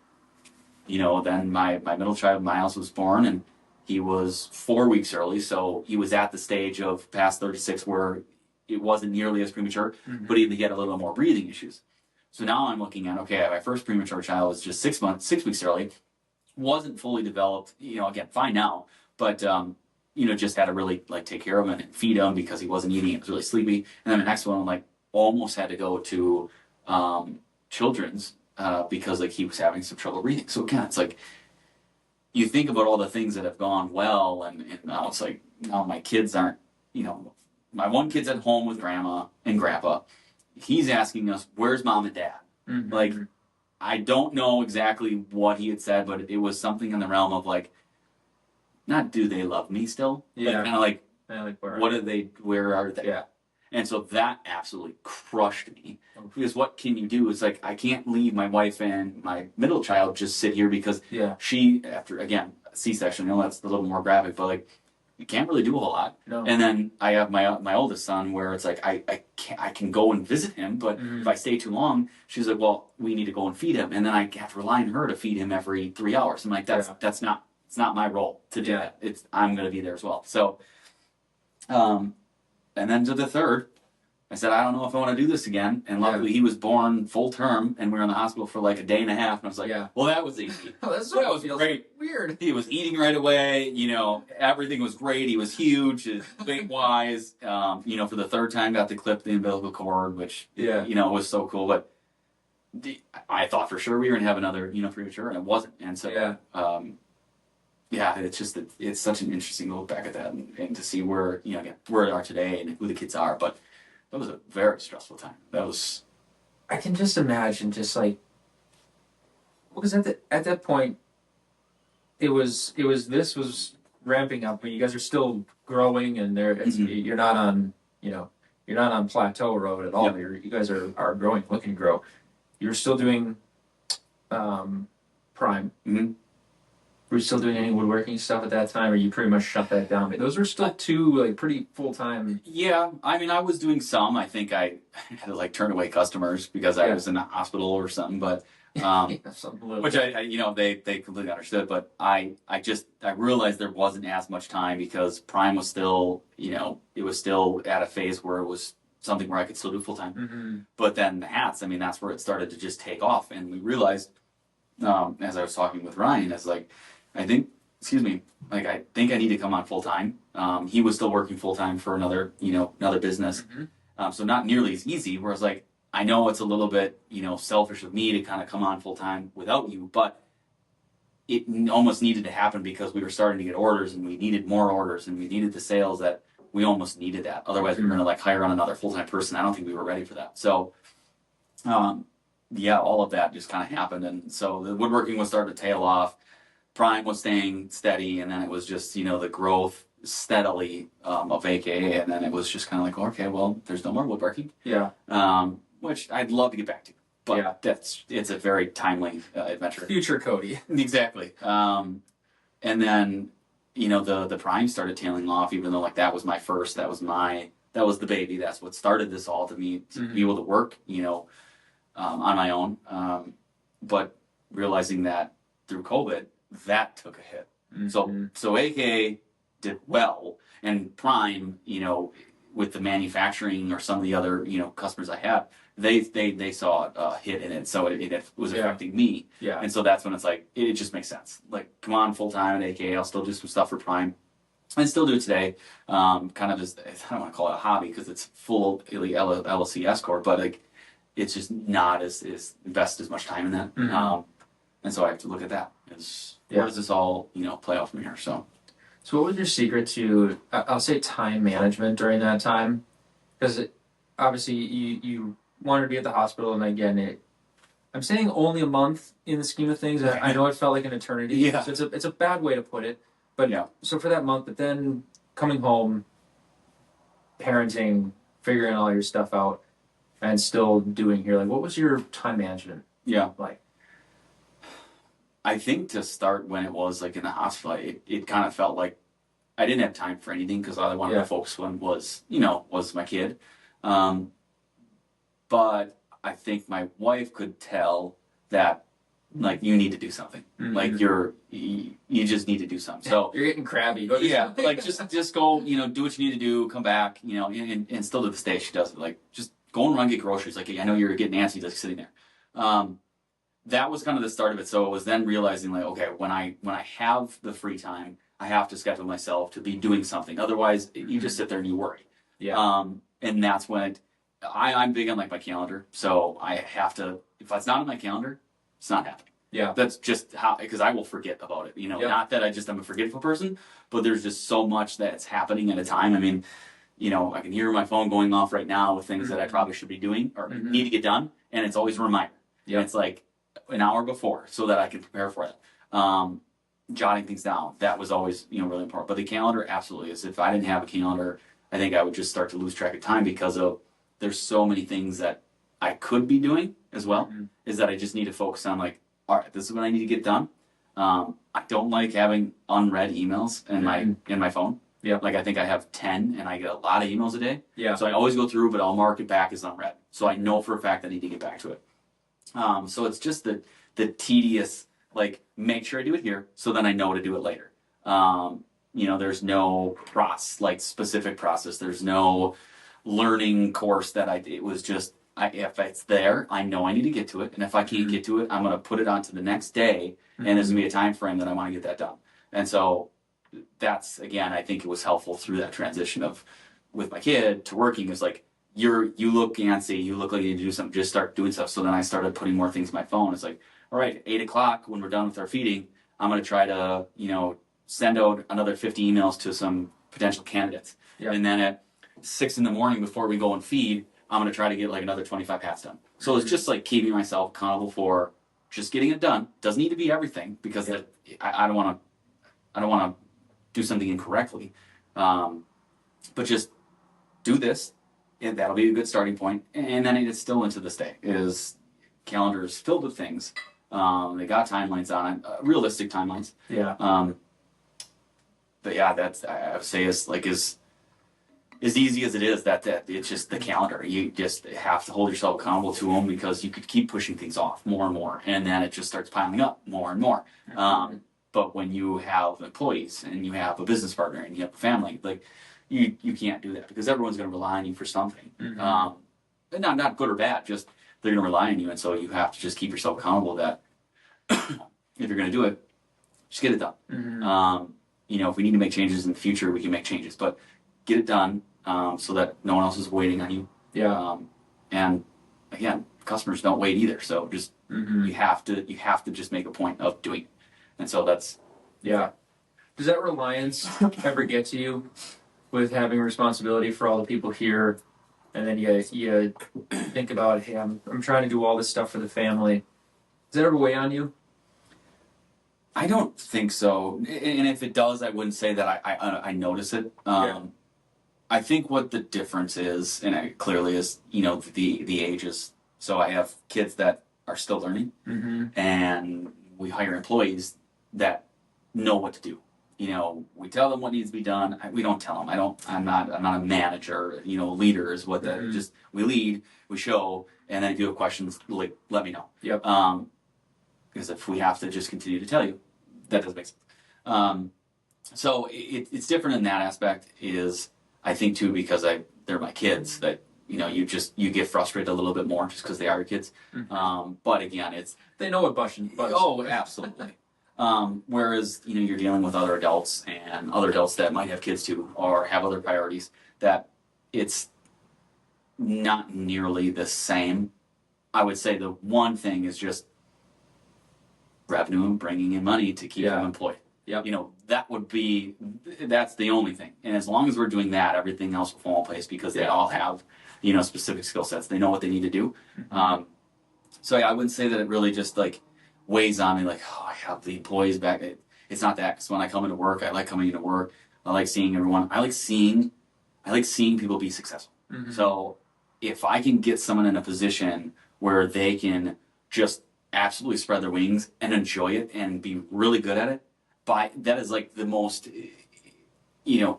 then my middle child, Miles, was born, and he was 4 weeks early, so he was at the stage of past 36 where it wasn't nearly as premature, but he had a little more breathing issues. So now I'm looking at, okay, my first premature child was just 6 weeks early, wasn't fully developed, again, fine now, but, just had to really take care of him and feed him because he wasn't eating. It was really sleepy. And then the next one, almost had to go to children's because he was having some trouble breathing. So again, it's like, you think about all the things that have gone well, and now it's like, now my kids aren't, my one kid's at home with grandma and grandpa. He's asking us, where's mom and dad? I don't know exactly what he had said, but it was something in the realm of not do they love me still? Yeah. Kind of where are they? Yeah. And so that absolutely crushed me. Because what can you do? It's like, I can't leave my wife and my middle child just sit here because she, after, again, C-section, that's a little more graphic, but you can't really do a whole lot. No. And then I have my oldest son where it's like, I can go and visit him, but if I stay too long, she's like, well, we need to go and feed him. And then I have to rely on her to feed him every 3 hours. I'm like, it's not my role to do that. I'm going to be there as well. So, and then to the third, I said, I don't know if I want to do this again. And luckily he was born full term, and we were in the hospital for a day and a half. And I was like, well, that was easy. That was great. Weird. He was eating right away. Everything was great. He was huge, weight-wise. For the third time, got to clip the umbilical cord, which, was so cool. But I thought for sure we were going to have another, premature, and it wasn't. And so, it's just, it's such an interesting look back at that and to see where, where they are today and who the kids are. But that was a very stressful time. I can just imagine, because at that point, it was ramping up, but you guys are still growing, and you're not on plateau road at all. Yep. You guys are growing, looking to grow. You're still doing Prime. Mm-hmm. Were you still doing any woodworking stuff at that time, or you pretty much shut that down? But those were still two pretty full time. Yeah, I mean, I was doing some. I think I had to turn away customers because I was in the hospital or something. But which they completely understood. But I realized there wasn't as much time because Prime was still it was still at a phase where it was something where I could still do full time. Mm-hmm. But then the hats, I mean, that's where it started to just take off, and we realized as I was talking with Ryan, I think I need to come on full time. He was still working full time for another business. Mm-hmm. So not nearly as easy, whereas I know it's a little bit, selfish of me to kind of come on full time without you, but it almost needed to happen because we were starting to get orders and we needed more orders and we needed the sales that we almost needed that. Otherwise, we were going to like hire on another full-time person. I don't think we were ready for that. So, yeah, all of that just kind of happened. And so the woodworking was starting to tail off. Prime was staying steady. And then it was just, the growth steadily of AKA. And then it was just kind of like, okay, well, there's no more woodworking. Yeah. Which I'd love to get back to. But it's a very timely adventure. Future Kody. Exactly. And then, the Prime started tailing off, even though like that was my first, that was the baby. That's what started this all to me to be able to work, on my own. But realizing that through COVID, that took a hit. So AK did well, and Prime, with the manufacturing or some of the other, customers I had, they saw a hit in it, so it was affecting me. Yeah. And so that's when it's like, it just makes sense. Like, come on, full time at AK, I'll still do some stuff for Prime. I still do it today, kind of as, I don't want to call it a hobby because it's full LLC S Corp, but like, it's just not as invest as much time in that. And so I have to look at that. Where does this all, play out from here? So what was your secret to, I'll say, time management during that time? Because obviously you wanted to be at the hospital, and again, I'm saying only a month in the scheme of things. I know it felt like an eternity. Yeah. So it's a bad way to put it. But yeah. So for that month, but then coming home, parenting, figuring all your stuff out, and still doing here, like, what was your time management like? I think to start when it was like in the hospital, it kind of felt like I didn't have time for anything because all I wanted to focus on was my kid. But I think my wife could tell that like you need to do something. Like you just need to do something. So you're getting crabby. Like just go, do what you need to do, come back, and still to this day she does it. Like just go and run get groceries. Like I know you're getting antsy just sitting there. That was kind of the start of it. So it was then realizing like, okay, when I have the free time, I have to schedule myself to be doing something. Otherwise, you just sit there and you worry. Yeah. And that's when I'm big on like my calendar. So I have to, if it's not on my calendar, it's not happening. Yeah. That's just how, because I will forget about it. Not that I'm a forgetful person, but there's just so much that's happening at a time. I mean, I can hear my phone going off right now with things that I probably should be doing or need to get done. And it's always a reminder. Yeah. And it's like an hour before so that I can prepare for it. Jotting things down, that was always, really important. But the calendar absolutely is. If I didn't have a calendar, I think I would just start to lose track of time because there's so many things that I could be doing as well, is that I just need to focus on like, all right, this is what I need to get done. I don't like having unread emails in my phone. Yeah. Like I think I have 10 and I get a lot of emails a day. Yeah. So I always go through, but I'll mark it back as unread. So I know for a fact I need to get back to it. So it's just the tedious, like, make sure I do it here so then I know to do it later. There's no specific process. There's no learning course that I did. It was just, if it's there, I know I need to get to it. And if I can't get to it, I'm going to put it on to the next day. And there's going to be a time frame that I want to get that done. And so that's, again, I think it was helpful through that transition of with my kid to working. Is like, you look antsy, you look like you need to do something, just start doing stuff. So then I started putting more things in my phone. It's like, all right, 8 o'clock when we're done with our feeding, I'm going to try to, send out another 50 emails to some potential candidates. Yeah. And then at 6 in the morning before we go and feed, I'm going to try to get like another 25 hats done. So it's just like keeping myself accountable for just getting it done. Doesn't need to be everything because I don't want to do something incorrectly. But just do this and that'll be a good starting point. And then it's still into this day is calendars filled with things. They got timelines on it, realistic timelines. Yeah. But yeah, that's, I would say is like as easy as it is that it's just the calendar. You just have to hold yourself accountable to them because you could keep pushing things off more and more, and then it just starts piling up more and more. But when you have employees and you have a business partner and you have a family, like you can't do that because everyone's going to rely on you for something. And not good or bad, just they're going to rely on you, and so you have to just keep yourself accountable that if you're going to do it, just get it done. If we need to make changes in the future, we can make changes, but get it done so that no one else is waiting on you. Yeah. And again, customers don't wait either, so just you have to just make a point of doing it. And so that's Does that reliance ever get to you with having responsibility for all the people here, and then you think about, hey, I'm trying to do all this stuff for the family. Does that ever weigh on you? I don't think so, and if it does, I wouldn't say that I notice it. I think what the difference is, and it clearly is, the ages. So I have kids that are still learning, and we hire employees that know what to do. We tell them what needs to be done. We don't tell them. I'm not a manager. Leader is what that. Just we lead, we show, and then if you have questions, like let me know. Yep. Because if we have to just continue to tell you, that doesn't make sense. So it's different in that aspect. Is I think too because they're my kids that you get frustrated a little bit more just because they are your kids. But again, they know what button. Oh, absolutely. Whereas you're dealing with other adults and other adults that might have kids too or have other priorities that it's not nearly the same. I would say the one thing is just revenue and bringing in money to keep them employed. Yep. That's the only thing. And as long as we're doing that, everything else will fall in place because they all have, specific skill sets. They know what they need to do. So I wouldn't say that it really just like weighs on me like, oh, I have the employees back. It's not that. Because when I come into work, I like coming into work. I like seeing everyone. I like seeing people be successful. So if I can get someone in a position where they can just absolutely spread their wings and enjoy it and be really good at it, that is like the most, it's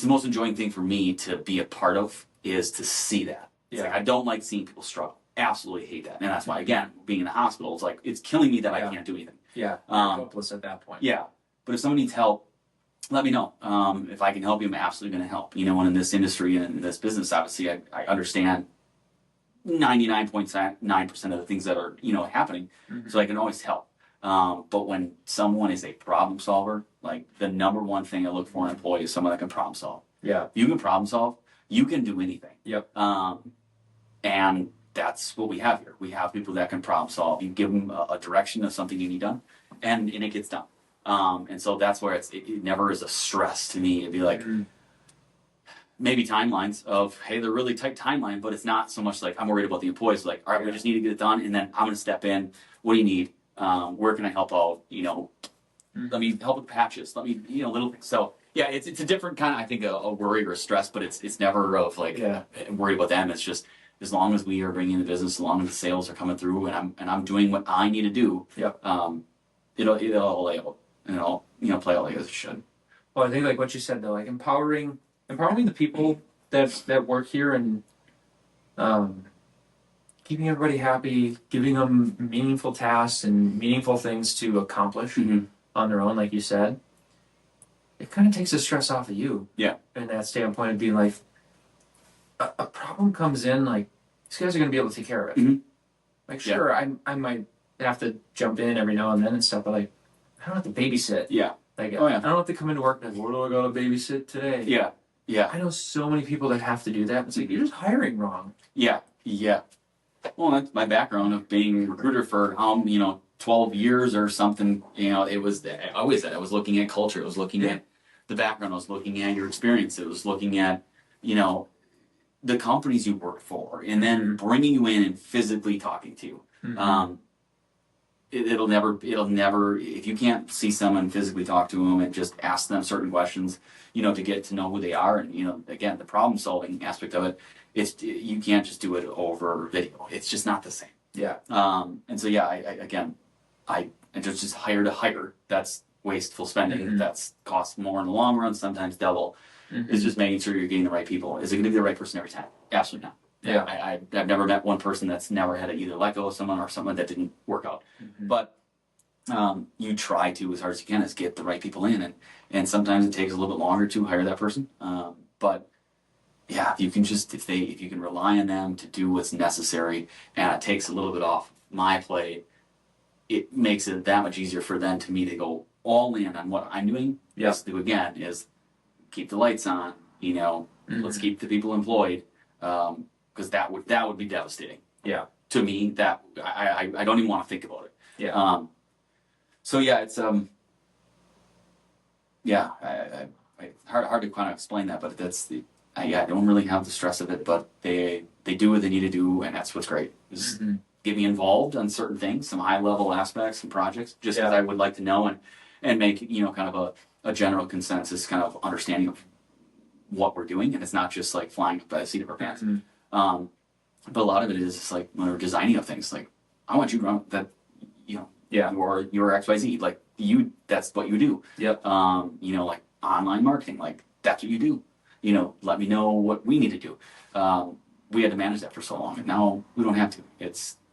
the most enjoying thing for me to be a part of is to see that. It's like I don't like seeing people struggle. Absolutely hate that. And that's why, again, being in the hospital, it's like, it's killing me that I can't do anything. Yeah. Hopeless at that point. Yeah. But if someone needs help, let me know. If I can help you, I'm absolutely going to help. And in this industry and in this business, obviously, I understand 99.9% of the things that are, happening. So I can always help. But when someone is a problem solver, like the number one thing I look for in an employee is someone that can problem solve. Yeah. If you can problem solve, you can do anything. Yep. And that's what we have here. We have people that can problem solve. You give them a direction of something you need done, and it gets done. And so that's where it never is a stress to me. It'd be like, maybe timelines of, hey, they're really tight timeline, but it's not so much like I'm worried about the employees. Like, all right, we just need to get it done, and then I'm going to step in. What do you need? Where can I help out? Let me help with patches. Let me, little things. So yeah, it's a different kind of, I think, a worry or a stress, but it's never of like worried about them. It's just as long as we are bringing in the business, as long as the sales are coming through, and I'm doing what I need to do. Yep. It'll all lay out and it'll play out like as it should. Well, I think like what you said though, like empowering the people that work here and keeping everybody happy, giving them meaningful tasks and meaningful things to accomplish on their own, like you said. It kind of takes the stress off of you. Yeah. In that standpoint of being like, a problem comes in, like these guys are going to be able to take care of it. Like, sure, I might have to jump in every now and then and stuff, but like, I don't have to babysit. Yeah. Like, I don't have to come into work and like, what do I got to babysit today? Yeah. Yeah. I know so many people that have to do that. It's like, you're just hiring wrong. Yeah. Yeah. Well, that's my background of being a recruiter for 12 years or something. It was always that. I was looking at culture. I was looking at the background. I was looking at your experience. It was looking at, the companies you work for, and then bringing you in and physically talking to you. It'll never, if you can't see someone physically talk to them and just ask them certain questions, to get to know who they are. And, again, the problem solving aspect of it, you can't just do it over video. It's just not the same. Yeah. And so, I just hire. That's wasteful spending. That's costs more in the long run, sometimes double. It's just making sure you're getting the right people. Is it going to be the right person every time? Absolutely not. Yeah. I've never met one person that's never had to either let go of someone or someone that didn't work out. But you try to, as hard as you can, is get the right people in. And sometimes it takes a little bit longer to hire that person. But yeah, if you can rely on them to do what's necessary, and it takes a little bit off my plate, it makes it that much easier for them to go all in on what I'm doing. Yes, do again is keep the lights on. Let's keep the people employed, because that would be devastating. Yeah. To me, that I don't even want to think about it. Yeah. So yeah, it's yeah, hard to kind of explain that, but that's the I don't really have the stress of it, but they do what they need to do, and that's what's great. Is get me involved on certain things, some high level aspects and projects, just because I would like to know and make kind of a general consensus kind of understanding of what we're doing, and it's not just like flying by the seat of our pants. But a lot of it is just like when we're designing of things, like I want you to run that, your XYZ, like that's what you do. Yep. Like online marketing, like that's what you do. Let me know what we need to do. We had to manage that for so long, and now we don't have to.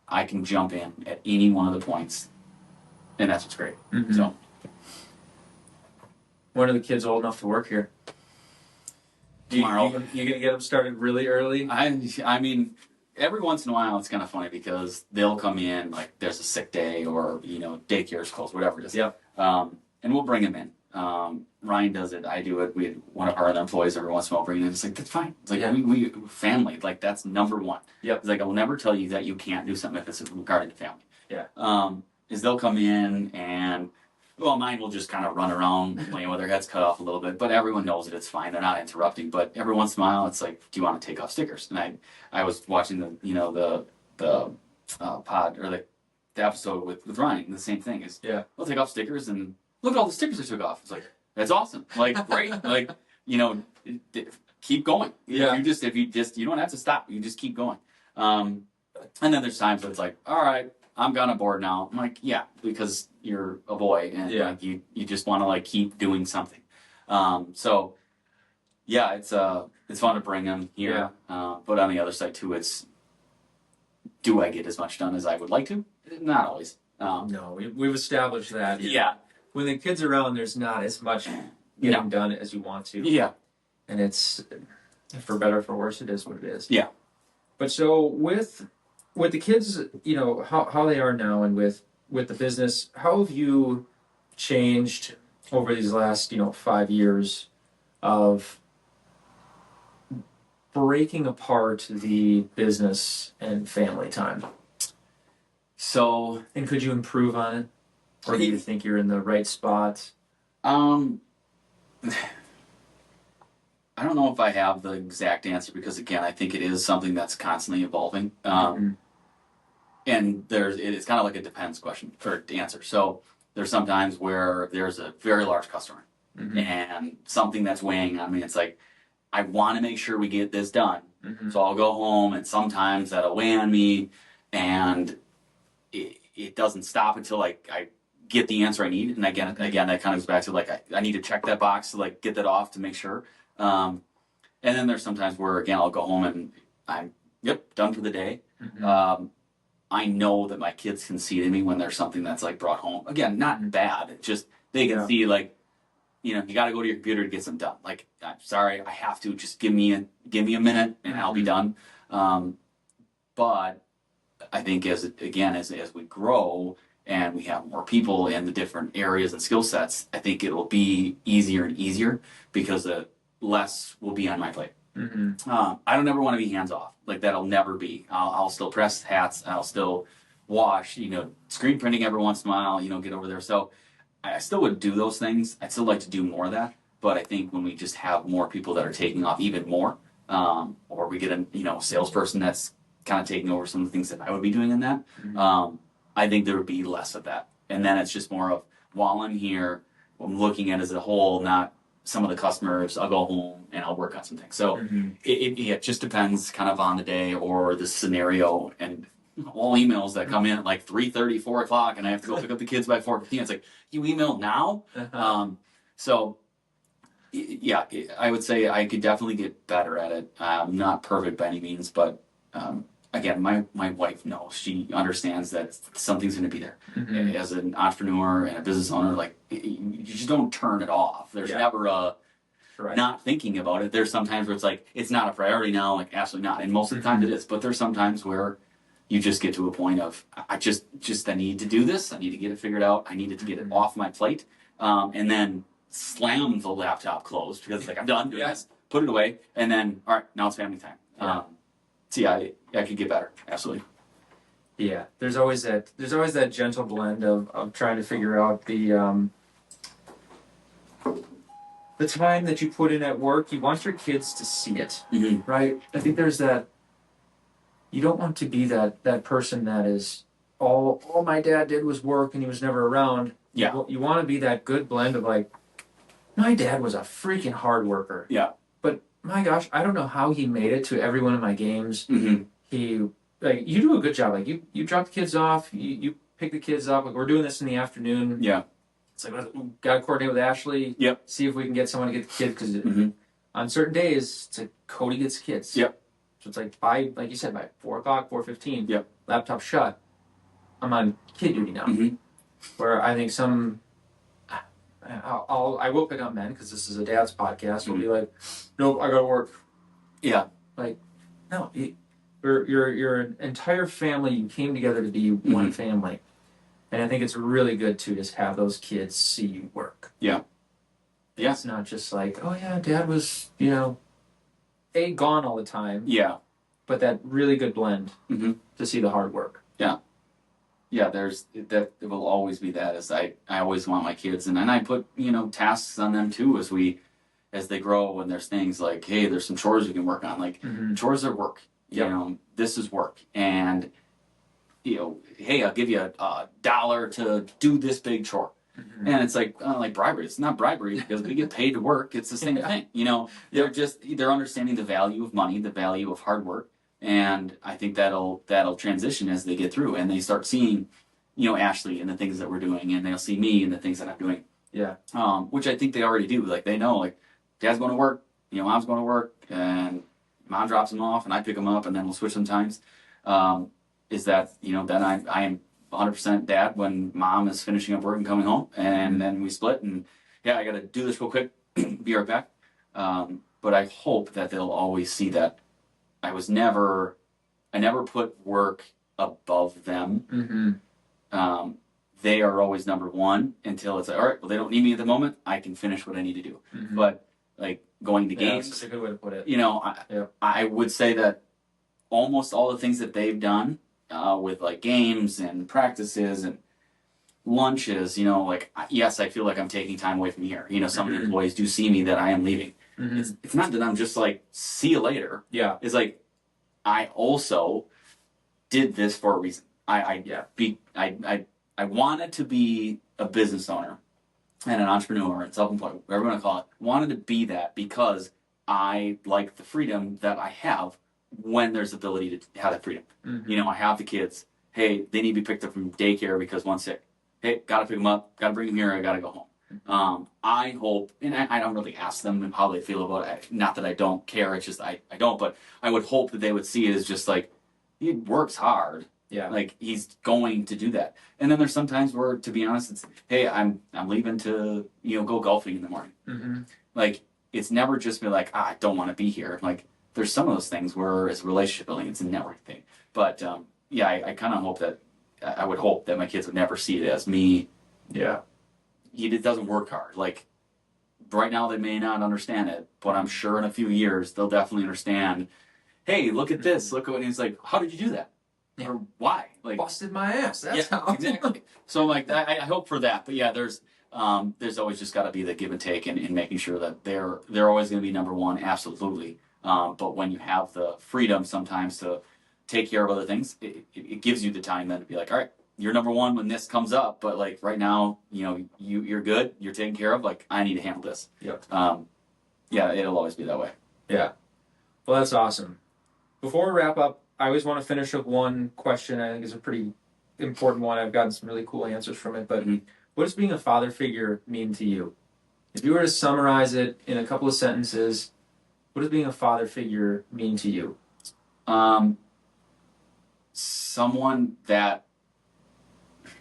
I can jump in at any one of the points, and that's what's great. So, when are the kids old enough to work here? Tomorrow. You gonna get them started really early? I mean, every once in a while it's kind of funny because they'll come in like there's a sick day or daycare's closed, whatever it is. Yep. And we'll bring them in. Ryan does it. I do it. We had one of our other employees every once in a while bring it in. It's like that's fine. It's like we family. Like that's number one. Yep. It's like I will never tell you that you can't do something if it's regarding the family. Yeah. Is they'll come in and mine will just kind of run around playing with their heads cut off a little bit, but everyone knows that it's fine. They're not interrupting. But every once in a while, it's like, do you want to take off stickers? And I was watching the pod or the episode with Ryan. And the same thing is, we'll take off stickers and look at all the stickers I took off. It's like that's awesome. Like great. Like keep going. Yeah. You don't have to stop. You just keep going. And then there's times where it's like, all right, I'm kind of bored now. I'm like, yeah, because you're a boy and like, you just want to like keep doing something. So yeah, it's fun to bring them here. But on the other side too, do I get as much done as I would like to? Not always. No, we've established that. Yeah. When the kids are around, there's not as much getting done as you want to. Yeah. And it's, for better or for worse, it is what it is. Yeah. But so with the kids, how they are now, and with the business, how have you changed over these last 5 years of breaking apart the business and family time? So, and could you improve on it, or do you think you're in the right spot? I don't know if I have the exact answer because again, I think it is something that's constantly evolving. And it's kind of like a depends question or answer. So there's sometimes where there's a very large customer and something that's weighing on me. It's like, I want to make sure we get this done. So I'll go home and sometimes that'll weigh on me and it doesn't stop until I get the answer I need. And again, that kind of goes back to like, I need to check that box to like get that off to make sure. And then there's sometimes where again, I'll go home and I'm done for the day. I know that my kids can see it in me when there's something that's like brought home. Again, not bad. It's just they can see like, you got to go to your computer to get something done. Like, I'm sorry, I have to. Just give me a minute and I'll be done. But I think as we grow and we have more people in the different areas and skill sets, I think it'll be easier and easier because less will be on my plate. I don't ever want to be hands off. Like that'll never be. I'll still press hats. I'll still wash. Screen printing every once in a while. Get over there. So I still would do those things. I'd still like to do more of that. But I think when we just have more people that are taking off even more, or we get a salesperson that's kind of taking over some of the things that I would be doing in that, I think there would be less of that. And then it's just more of while I'm here, I'm looking at it as a whole, not some of the customers. I'll go home and I'll work on some things. So it just depends kind of on the day or the scenario and all emails that come in at like 3:30, 4 o'clock, and I have to go pick up the kids by 4:15. It's like, you emailed now? So yeah, I would say I could definitely get better at it. Not perfect by any means, but again, my wife knows. She understands that something's going to be there. As an entrepreneur and a business owner, like you just don't turn it off. There's never a not thinking about it. There's sometimes where it's like it's not a priority now, like absolutely not. And most of the time it is. But there's sometimes where you just get to a point of I need to do this. I need to get it figured out. I needed to get it off my plate, and then slam the laptop closed because it's like I'm done doing this. Put it away, and then all right, now it's family time. So yeah, I could get better. Absolutely. Yeah, there's always that gentle blend of trying to figure out the time that you put in at work. You want your kids to see it, right? I think there's that. You don't want to be that person that is all my dad did was work and he was never around. Yeah. You want to be that good blend of like, my dad was a freaking hard worker. Yeah. But my gosh, I don't know how he made it to every one of my games. He like you do a good job. Like you drop the kids off, you pick the kids up. Like we're doing this in the afternoon. Yeah. It's like we got to coordinate with Ashley. Yep. See if we can get someone to get the kids because on certain days it's like Kody gets kids. Yep. So it's like by like you said by 4:00, 4:15. Yep. Laptop shut. I'm on kid duty now. Where I think some. I will pick up men because this is a dad's podcast. Will be like, nope, I gotta work. Yeah. Like, no, your entire family. You came together to be one family, and I think it's really good to just have those kids see you work. Yeah. Yeah. It's not just like, oh yeah, dad was gone all the time. Yeah. But that really good blend to see the hard work. Yeah. Yeah, it will always be that. As I always want my kids, and then I put tasks on them too as they grow. And there's things like, hey, there's some chores you can work on. Like chores are work. Yep. This is work, and hey, I'll give you a $1 to do this big chore. And it's like bribery. It's not bribery because we get paid to work. It's the same thing. They're understanding the value of money, the value of hard work. And I think that'll transition as they get through and they start seeing, Ashley and the things that we're doing, and they'll see me and the things that I'm doing. Yeah. Which I think they already do. Like they know, like dad's going to work, mom's going to work, and mom drops them off, and I pick them up, and then we'll switch sometimes. Is that then I am 100% dad when mom is finishing up work and coming home, and then we split. And yeah, I got to do this real quick, be right back. But I hope that they'll always see that. I never put work above them. They are always number one until it's like, all right, well, they don't need me at the moment. I can finish what I need to do. But like going to games, that's a good way to put it. I would say that almost all the things that they've done with like games and practices and lunches, yes, I feel like I'm taking time away from here. Some of the employees do see me that I am leaving. It's not that I'm just like, see you later. Yeah. It's like, I also did this for a reason. I wanted to be a business owner and an entrepreneur and self-employed, whatever you want to call it. Wanted to be that because I like the freedom that I have when there's ability to have that freedom. I have the kids. Hey, they need to be picked up from daycare because one's sick. Hey, gotta pick them up. Gotta bring them here. I gotta go home. I hope, and I don't really ask them how they feel about it. Not that I don't care, it's just I don't, but I would hope that they would see it as just like, he works hard. Yeah. Like, he's going to do that. And then there's some times where, to be honest, it's, hey, I'm leaving to, go golfing in the morning. Like, it's never just be like, I don't want to be here. Like, there's some of those things where it's relationship building, it's a network thing. But, I kind of hope that, I would hope that my kids would never see it as me. Yeah. He doesn't work hard. Like, right now they may not understand it, but I'm sure in a few years they'll definitely understand. Hey, look at this. Look at what he's like. How did you do that? Yeah. Or why? Like, busted my ass. That's how. Exactly. So like, I hope for that. But yeah, there's always just got to be the give and take and making sure that they're always going to be number one. Absolutely. But when you have the freedom sometimes to take care of other things, it gives you the time then to be like, all right, you're number one when this comes up, but like right now, you're good, you're taken care of. Like, I need to handle this. Yep. It'll always be that way. Yeah. Well, that's awesome. Before we wrap up, I always want to finish with one question. I think is a pretty important one. I've gotten some really cool answers from it. But what does being a father figure mean to you? If you were to summarize it in a couple of sentences, what does being a father figure mean to you? Someone that, I'm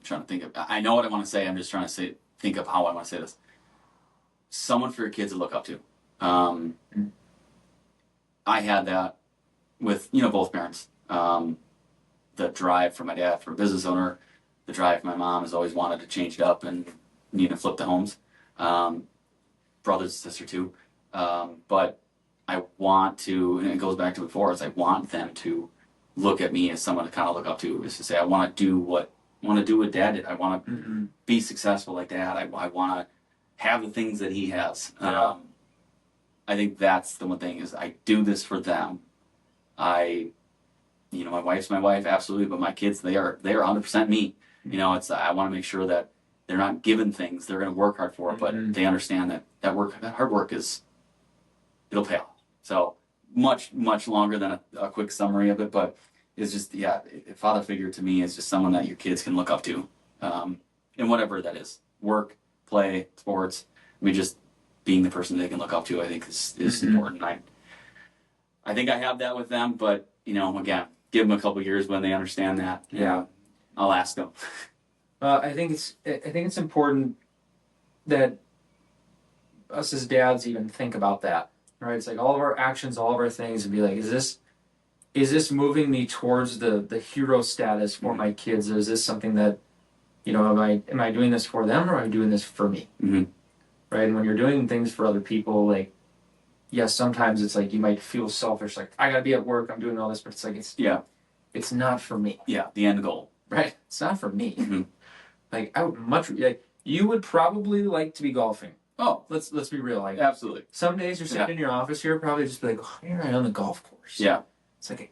trying to think of, I know what I want to say, I'm just trying to think of how I want to say this. Someone for your kids to look up to. I had that with, both parents. The drive for my dad for a business owner, the drive for my mom has always wanted to change it up and flip the homes. Brothers and sister too. But I want to, and it goes back to before, is I want them to look at me as someone to kind of look up to, is to say, I want to do what Dad did. I want to be successful like Dad. I want to have the things that he has. Yeah. I think that's the one thing, is I do this for them. My wife's my wife, absolutely, but my kids, they are 100% me. I want to make sure that they're not given things, they're going to work hard for it, but they understand that hard work it'll pay off. So much longer than a quick summary of it, but it's just, a father figure to me is just someone that your kids can look up to, and whatever that is, work, play, sports. Just being the person they can look up to, I think is important. I think I have that with them, but again, give them a couple years when they understand that. Yeah, I'll ask them. I think it's important that us as dads even think about that, right? It's like all of our actions, all of our things, and be like, is this moving me towards the hero status for my kids? Or is this something that, am I doing this for them, or am I doing this for me? Right? And when you're doing things for other people, like, yes, sometimes it's like you might feel selfish, like, I gotta be at work, I'm doing all this, but it's like, it's not for me. Yeah, the end goal. Right? It's not for me. Like, I would you would probably like to be golfing. Oh, let's be real. Like, absolutely. Some days you're sitting in your office here, probably just be like, oh, here I am on the golf course. Yeah. It's like,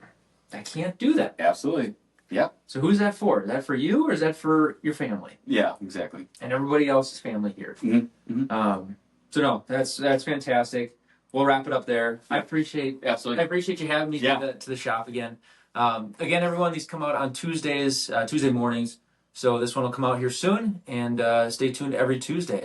I can't do that. Absolutely. Yeah. So who's that for? Is that for you, or is that for your family? Yeah, exactly. And everybody else's family here. So no, that's fantastic. We'll wrap it up there. I appreciate you having me to the shop again. Again, everyone, these come out on Tuesday mornings. So this one will come out here soon, and stay tuned every Tuesday.